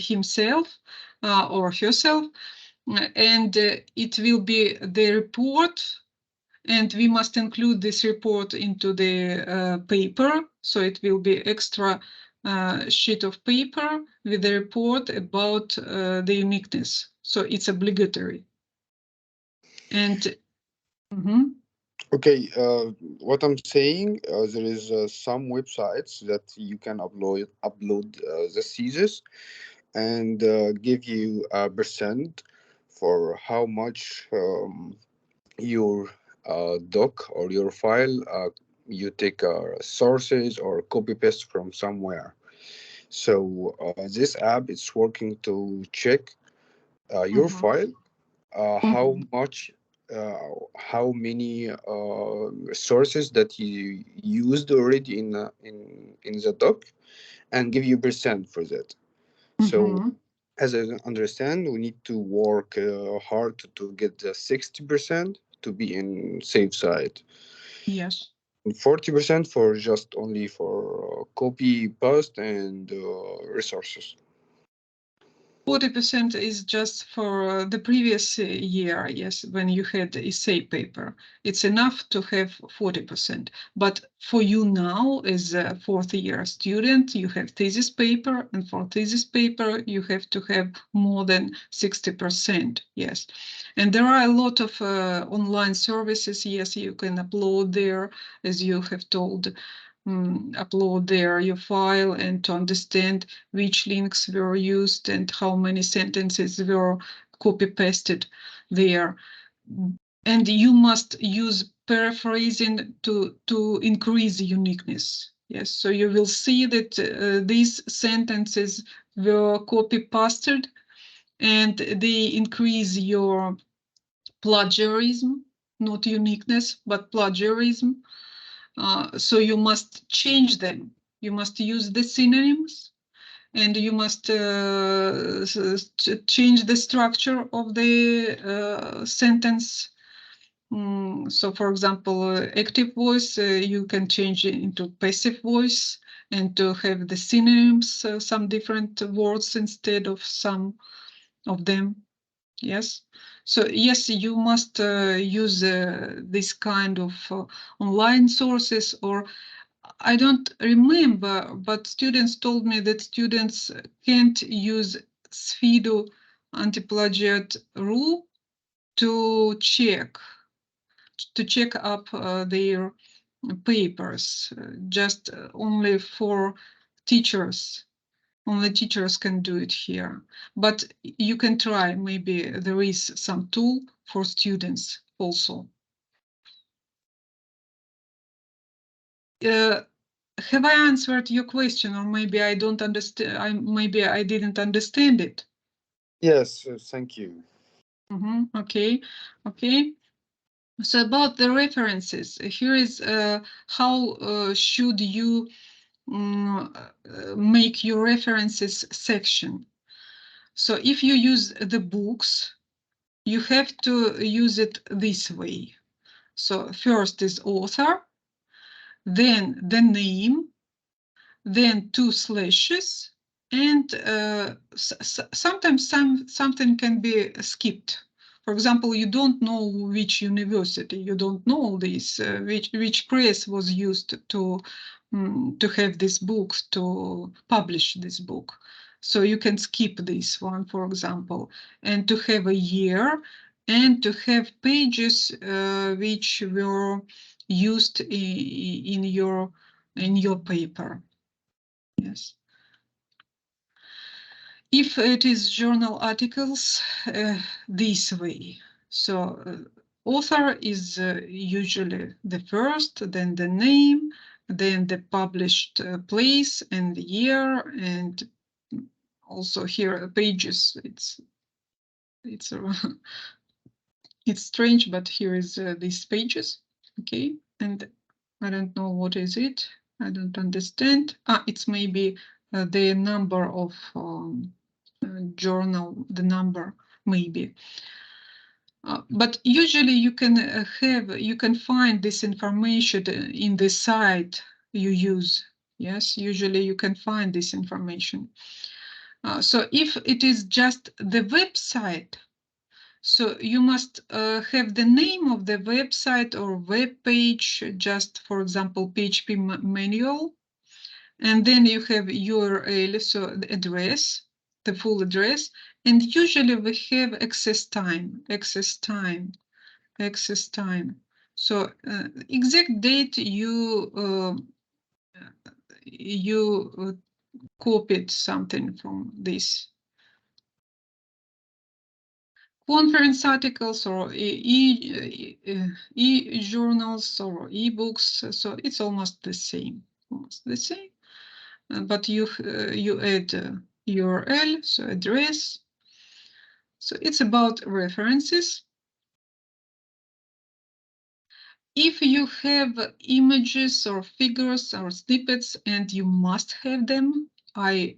himself or herself, and it will be the report, and we must include this report into the paper. So it will be extra sheet of paper with the report about the uniqueness. So it's obligatory. And Okay, what I'm saying, there is some websites that you can upload the thesis and give you a percent for how much your doc or your file you take sources or copy paste from somewhere. So this app is working to check your file, how much, how many sources that you used already in the doc, and give you percent for that. So as I understand, we need to work hard to get the 60% to be in safe side. yes. 40% for just only for copy paste and resources. 40% is just for the previous year, yes, when you had essay paper. It's enough to have 40%. But for you now, as a fourth year student, you have thesis paper, and for thesis paper, you have to have more than 60%, yes. And there are a lot of online services, yes, you can upload there, as you have told. Upload there your file and to understand which links were used and how many sentences were copy pasted there. And you must use paraphrasing to increase uniqueness. Yes, so you will see that these sentences were copy pasted and they increase your plagiarism, not uniqueness, but plagiarism. So you must change them. You must use the synonyms, and you must change the structure of the sentence. So, for example, active voice, you can change it into passive voice, and to have the synonyms, some different words instead of some of them. Yes. So yes, you must use this kind of online sources, or I don't remember, but students told me that students can't use Sfido anti-plagiate rule to check up their papers, just only for teachers. Only teachers can do it here, but you can try. Maybe there is some tool for students also. Have I answered your question, or maybe I don't understand? Maybe I didn't understand it. Yes, thank you. Okay, okay. So about the references, here is how should you make your references section. So if you use the books, you have to use it this way. So first is author, then the name, then 2 slashes, and sometimes something can be skipped. For example, you don't know which university, you don't know this, which press was used to have this book, to publish this book. So you can skip this one, for example, and to have a year, and to have pages which were used in your paper. Yes. If it is journal articles, this way. So author is usually the first, then the name, then the published place and the year, and also here pages. It's it's strange, but here is these pages. Okay, and I don't know what is it. I don't understand. It's maybe the number of journal, the number maybe. But usually you can find this information in the site you use. Yes, usually you can find this information. So if it is just the website, so you must have the name of the website or web page, just for example, PHP manual, and then you have URL, so the address, the full address, and usually we have access time. So exact date you copied something from this. Conference articles or e-journals or e-books, so it's almost the same, but you add URL, so address. So it's about references. If you have images or figures or snippets and you must have them, I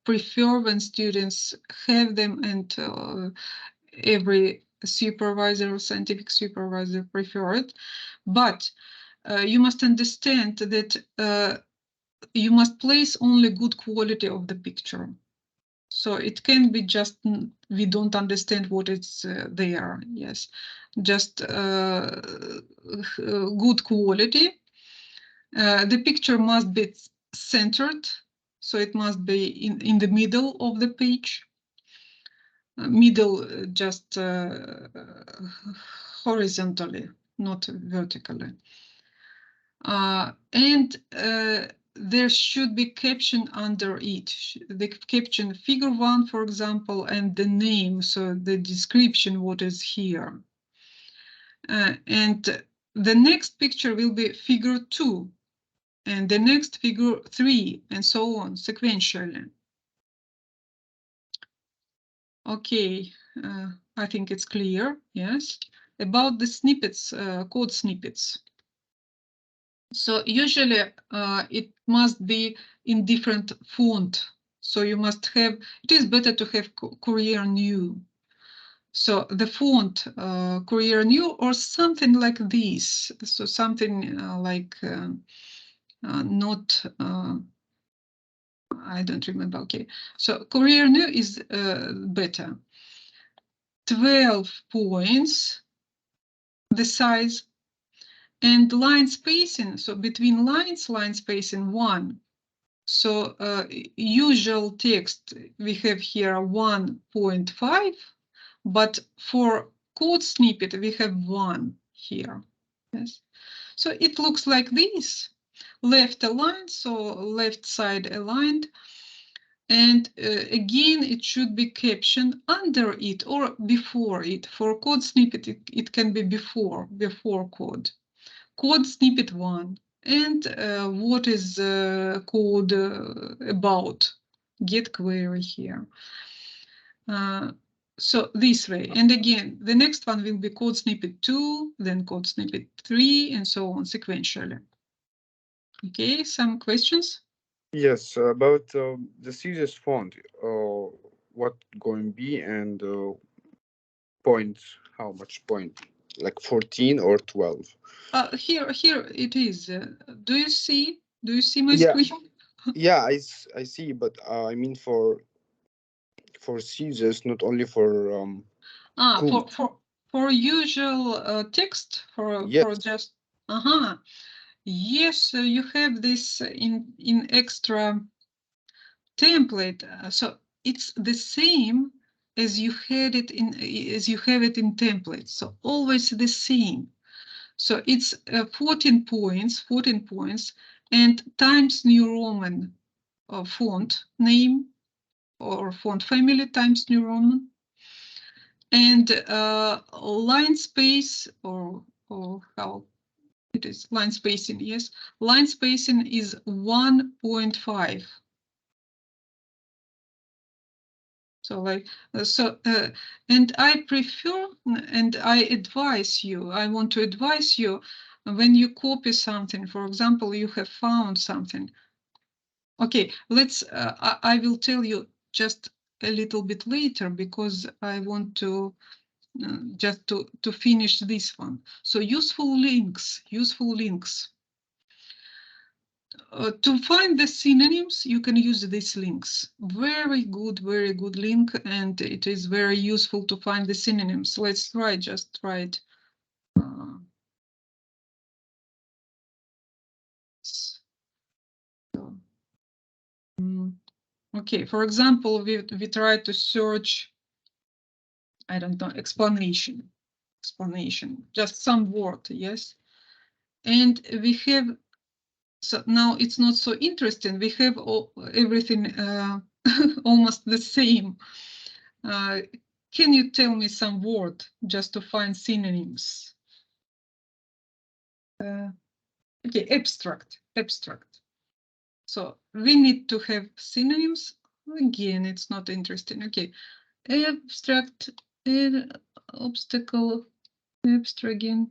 prefer when students have them, and every supervisor or scientific supervisor prefer it. But you must understand that you must place only good quality of the picture. So it can be just we don't understand what is there. Yes, just good quality. The picture must be centered, so it must be in the middle of the page. Middle, just horizontally, not vertically. And there should be caption under it. The caption figure 1, for example, and the name, so the description, what is here. And the next picture will be figure 2, and the next figure 3, and so on, sequentially. Okay, I think it's clear, yes. About the snippets, code snippets. So usually it must be in different font. So you must have, it is better to have Courier New. So the font Courier New or something like this. So something like not, I don't remember. Okay, so Courier New is better. 12 points, the size, and line spacing. So between lines, line spacing 1. So usual text, we have here 1.5, but for code snippet, we have 1 here. Yes. So it looks like this, left aligned, so left side aligned. And again, it should be captioned under it or before it. For code snippet, it can be before code. Code snippet 1. And what is code about? Get query here. So this way, and again, the next one will be code snippet 2, then code snippet 3, and so on sequentially. Okay, some questions? Yes, about the CSS font, what going be and points, how much point? Like 14 or 12? Here it is. Do you see? Do you see my Yeah, screen? yeah, I see, but I mean for CSS, not only for Ah, code. for usual text for Yes. just yes, you have this in extra template. So it's the same as you had it in template. So always the same. So it's 14 points, and Times New Roman font name or font family Times New Roman, and line space or how it is line spacing. Yes, line spacing is 1.5. So and I prefer and I advise you, I want to advise you when you copy something, for example, you have found something. Okay, I will tell you just a little bit later because I want to just to finish this one. So useful links. To find the synonyms, you can use these links. Very good link, and it is very useful to find the synonyms. Let's just try it. Okay, for example, we try to search, I don't know, explanation, just some word, yes? And we have, so now it's not so interesting. We have everything almost the same. Can you tell me some word just to find synonyms? Okay, abstract. So we need to have synonyms. Again, it's not interesting. Okay, abstract, obstacle, abstract again.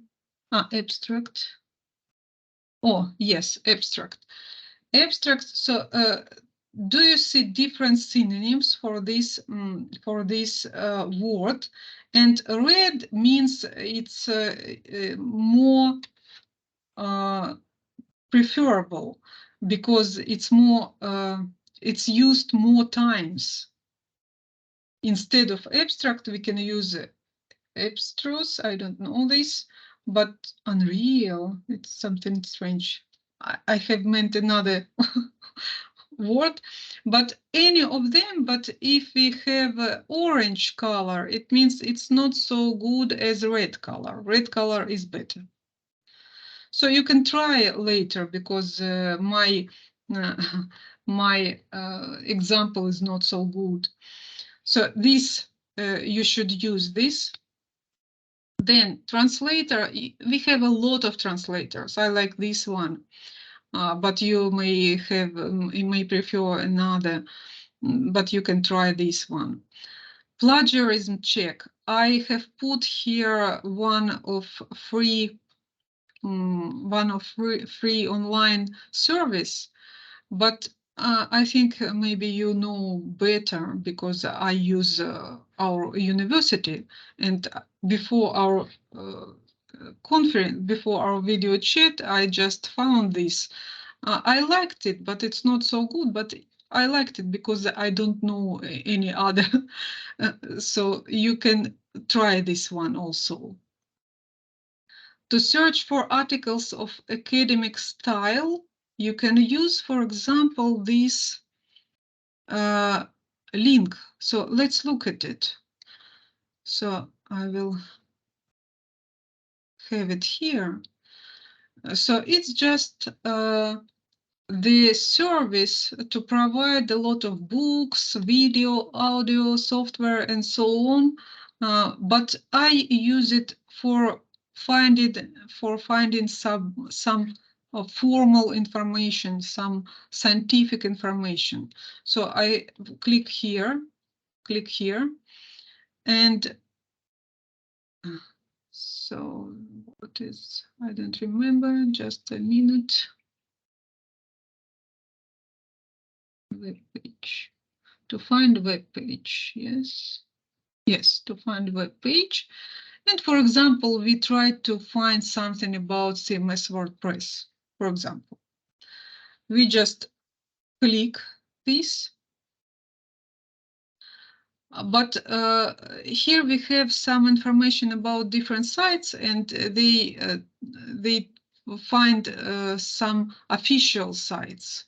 Abstract. Oh, yes, abstract. So do you see different synonyms for this word? And red means it's more preferable because it's more it's used more times. Instead of abstract, we can use abstruse. I don't know this, but unreal. It's something strange. I have meant another word, but any of them. But if we have orange color, it means it's not so good as red color. Red color is better. So you can try later because my example is not so good. So this you should use this. Then translator, we have a lot of translators. I like this one, but you may prefer another, but you can try this one. Plagiarism check. I have put here one of free online service, but I think maybe you know better because I use our university, and before our conference, before our video chat, I just found this. I liked it, but it's not so good, but I liked it because I don't know any other. So you can try this one also. To search for articles of academic style, you can use, for example, this link. So let's look at it. So I will have it here. So it's just the service to provide a lot of books, video, audio, software, and so on. But I use it for finding some formal information, some scientific information. So I click here, And so what is, I don't remember, just a minute. Web page. To find web page, yes. Yes, to find web page. And for example, we try to find something about CMS WordPress, for example. We just click this. But here we have some information about different sites, and they find some official sites.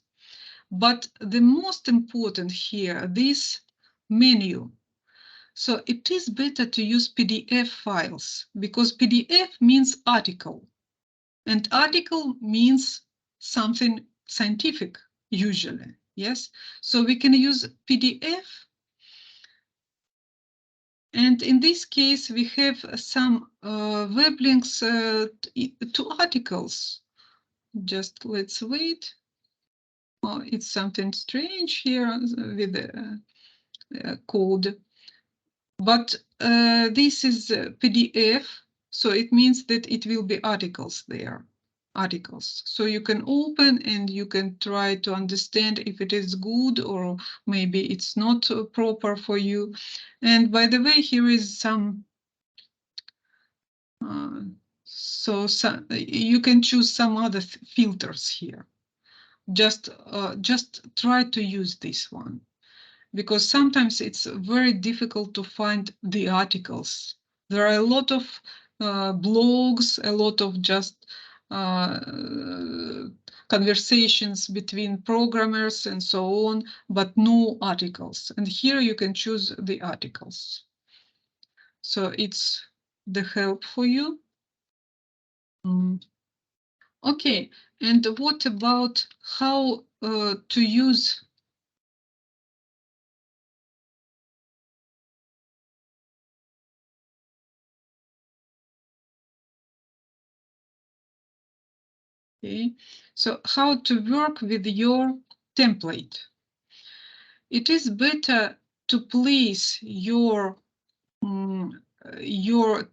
But the most important here, this menu. So it is better to use PDF files because PDF means article, and article means something scientific usually. Yes, so we can use PDF. And in this case, we have some web links to articles. Just let's wait. Oh, it's something strange here with the code. But this is PDF, so it means that it will be articles there. Articles. So you can open and you can try to understand if it is good or maybe it's not proper for you. And by the way, here is some so you can choose some other filters here. Just try to use this one, because sometimes it's very difficult to find the articles. There are a lot of blogs, a lot of just conversations between programmers and so on, but no articles. And here you can choose the articles. So it's the help for you. Okay, and what about how to use okay, so how to work with your template? It is better to place your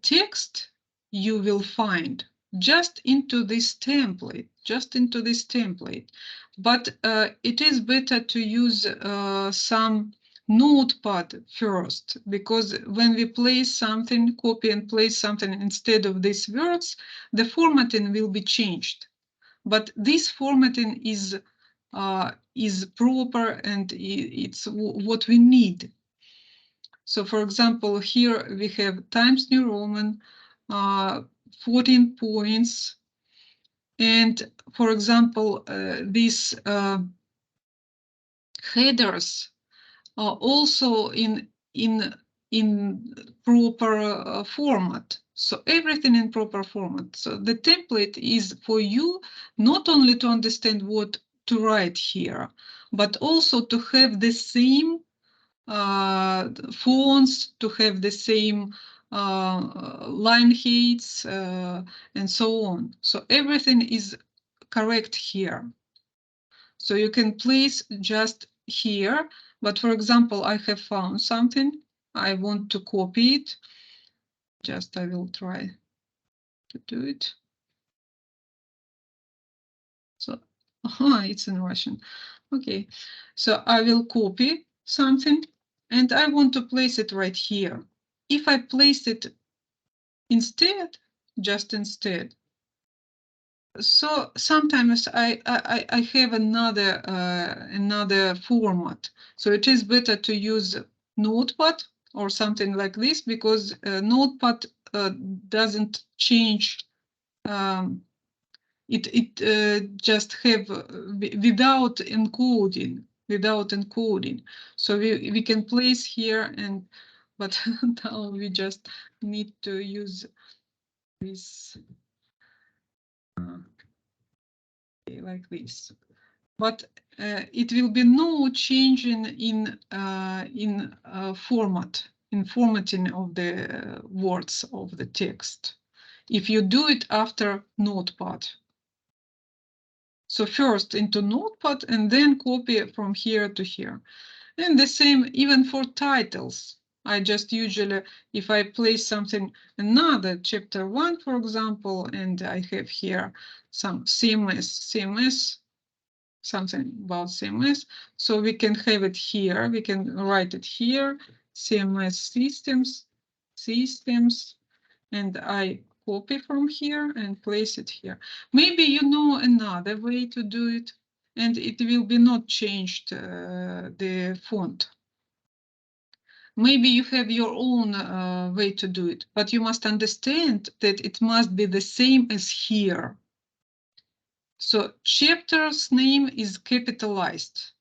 text you will find just into this template, But it is better to use some notepad first, because when we place something, copy and place something instead of these words, the formatting will be changed. But this formatting is proper and it's what we need. So for example, here we have Times New Roman, 14 points. And for example, these headers are also in proper format. So everything in proper format. So the template is for you not only to understand what to write here, but also to have the same fonts, to have the same line heights and so on. So everything is correct here. So you can place just here, but for example, I have found something, I want to copy it. Just I will try to do it. So it's in Russian. Okay, so I will copy something and I want to place it right here. If I place it instead, just instead, so sometimes I have another format. So it is better to use Notepad or something like this, because Notepad doesn't change. It just have without encoding. So we can place here, and but now we just need to use this like this. But it will be no change in formatting of the words of the text if you do it after Notepad. So first into Notepad and then copy from here to here. And the same even for titles. I just usually, if I place something, another chapter 1, for example, and I have here some CMS, something about CMS, so we can have it here, we can write it here, CMS systems, and I copy from here and place it here. Maybe you know another way to do it, and it will be not changed the font. Maybe you have your own way to do it, but you must understand that it must be the same as here. So chapter's name is capitalized.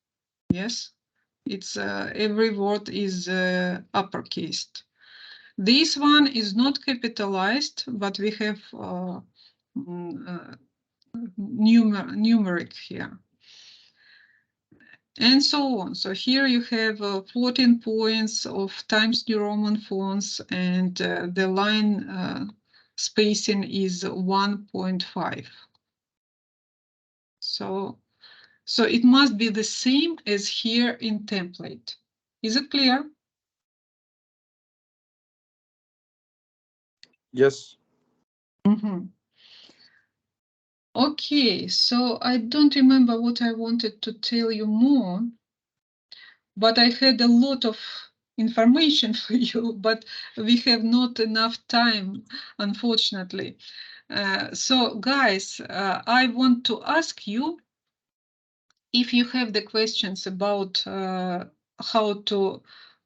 Yes, it's every word is uppercased. This one is not capitalized, but we have numeric here. And so on. So here you have 14 points of Times New Roman fonts, and the line spacing is 1.5. So it must be the same as here in template. Is it clear? Yes. Mm-hmm. Okay, so I don't remember what I wanted to tell you more, but I had a lot of information for you, but we have not enough time, unfortunately. So guys, I want to ask you if you have the questions about how to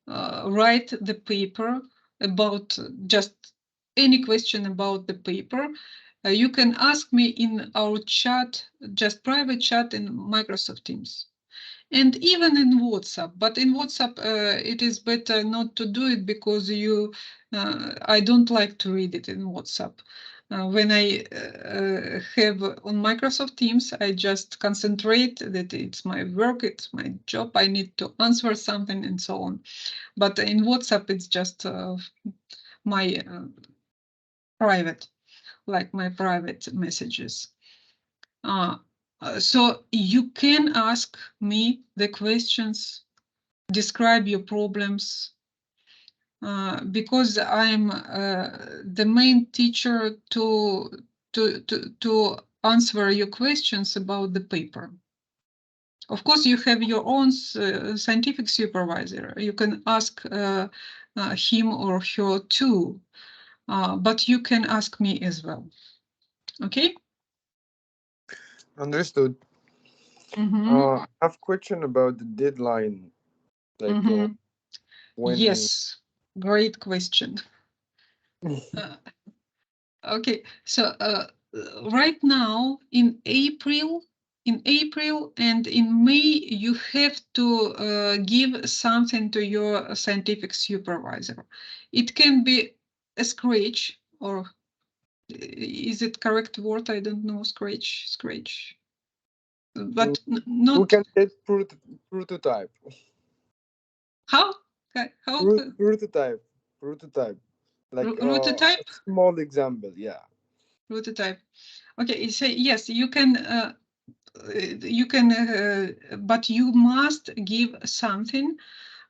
write the paper, about just any question about the paper, you can ask me in our chat, just private chat in Microsoft Teams. And even in WhatsApp, but in WhatsApp, it is better not to do it because I don't like to read it in WhatsApp. When I have on Microsoft Teams, I just concentrate that it's my work, it's my job, I need to answer something and so on. But in WhatsApp, it's just my private, like my private messages. So you can ask me the questions, describe your problems, because I'm the main teacher to answer your questions about the paper. Of course, you have your own scientific supervisor. You can ask him or her too, but you can ask me as well. Okay? Understood. I have a question about the deadline. Like when? Yes, great question. Okay, so right now in April and in May, you have to give something to your scientific supervisor. It can be a scratch, or is it correct word? I don't know, scratch, but not. We can get prototype. How? Prototype. Like Prototype? a small example, yeah. Prototype. Okay, so yes, you can, but you must give something,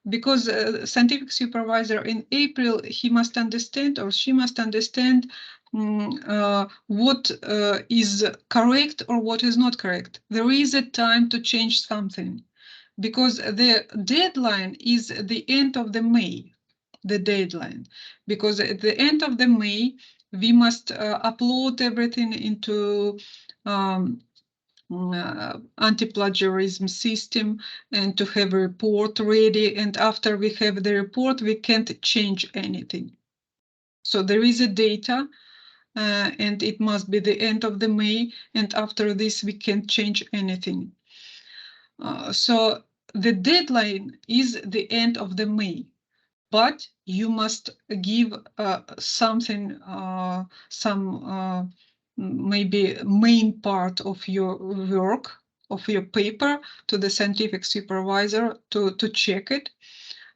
because scientific supervisor in April, he must understand, or she must understand what is correct or what is not correct. There is a time to change something, because the deadline is the end of the May, the deadline, because at the end of the May, we must upload everything into anti-plagiarism system and to have a report ready. And after we have the report, we can't change anything. So there is a data and it must be the end of the May. And after this, we can't change anything. So the deadline is the end of the May. But you must give something, maybe main part of your work, of your paper, to the scientific supervisor to check it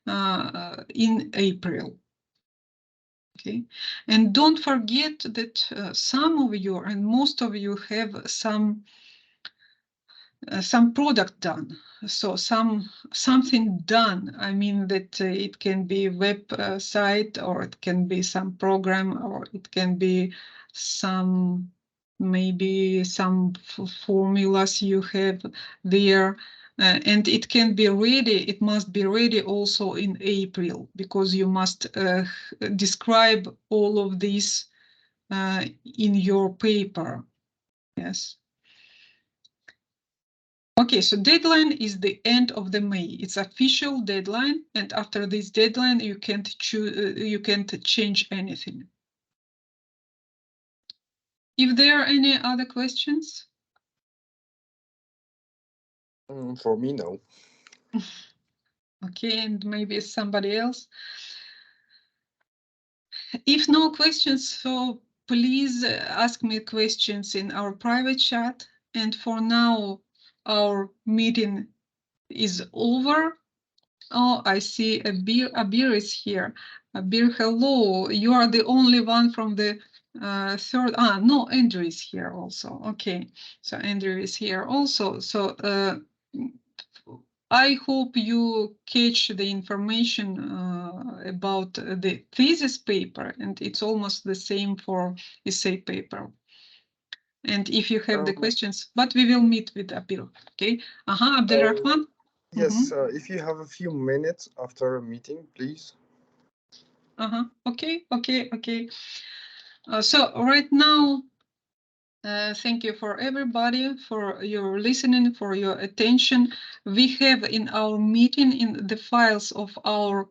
in April. Okay, and don't forget that some of you and most of you have some some product done. So something done. I mean that it can be a web site, or it can be some program, or it can be some maybe some formulas you have there. And it can be ready, it must be ready also in April, because you must describe all of this in your paper. Yes. Okay, so deadline is the end of the May. It's official deadline, and after this deadline, you can't choose, you can't change anything. If there are any other questions? For me, no. Okay, and maybe somebody else. If no questions, so please ask me questions in our private chat. And for now, our meeting is over. Oh, I see Abir is here. Abir, hello. You are the only one from the third. No, Andrew is here also. Okay, so Andrew is here also. So I hope you catch the information about the thesis paper, and it's almost the same for essay paper. And if you have the questions, but we will meet with Abir. Okay. Abdelrahman. Yes, if you have a few minutes after a meeting, please. Okay. So right now, thank you for everybody, for your listening, for your attention. We have in our meeting, in the files of our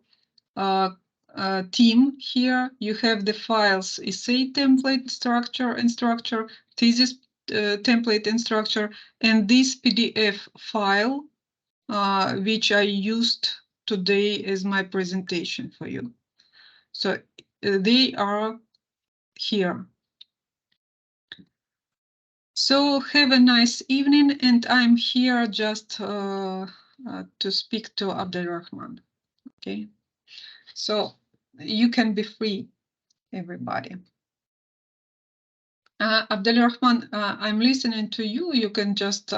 team here, you have the files essay template structure and structure, thesis template and structure, and this PDF file, which I used today as my presentation for you. So they are here. So have a nice evening, and I'm here just to speak to Abdelrahman. Okay, so you can be free, everybody. Abdelrahman, I'm listening to you. You can just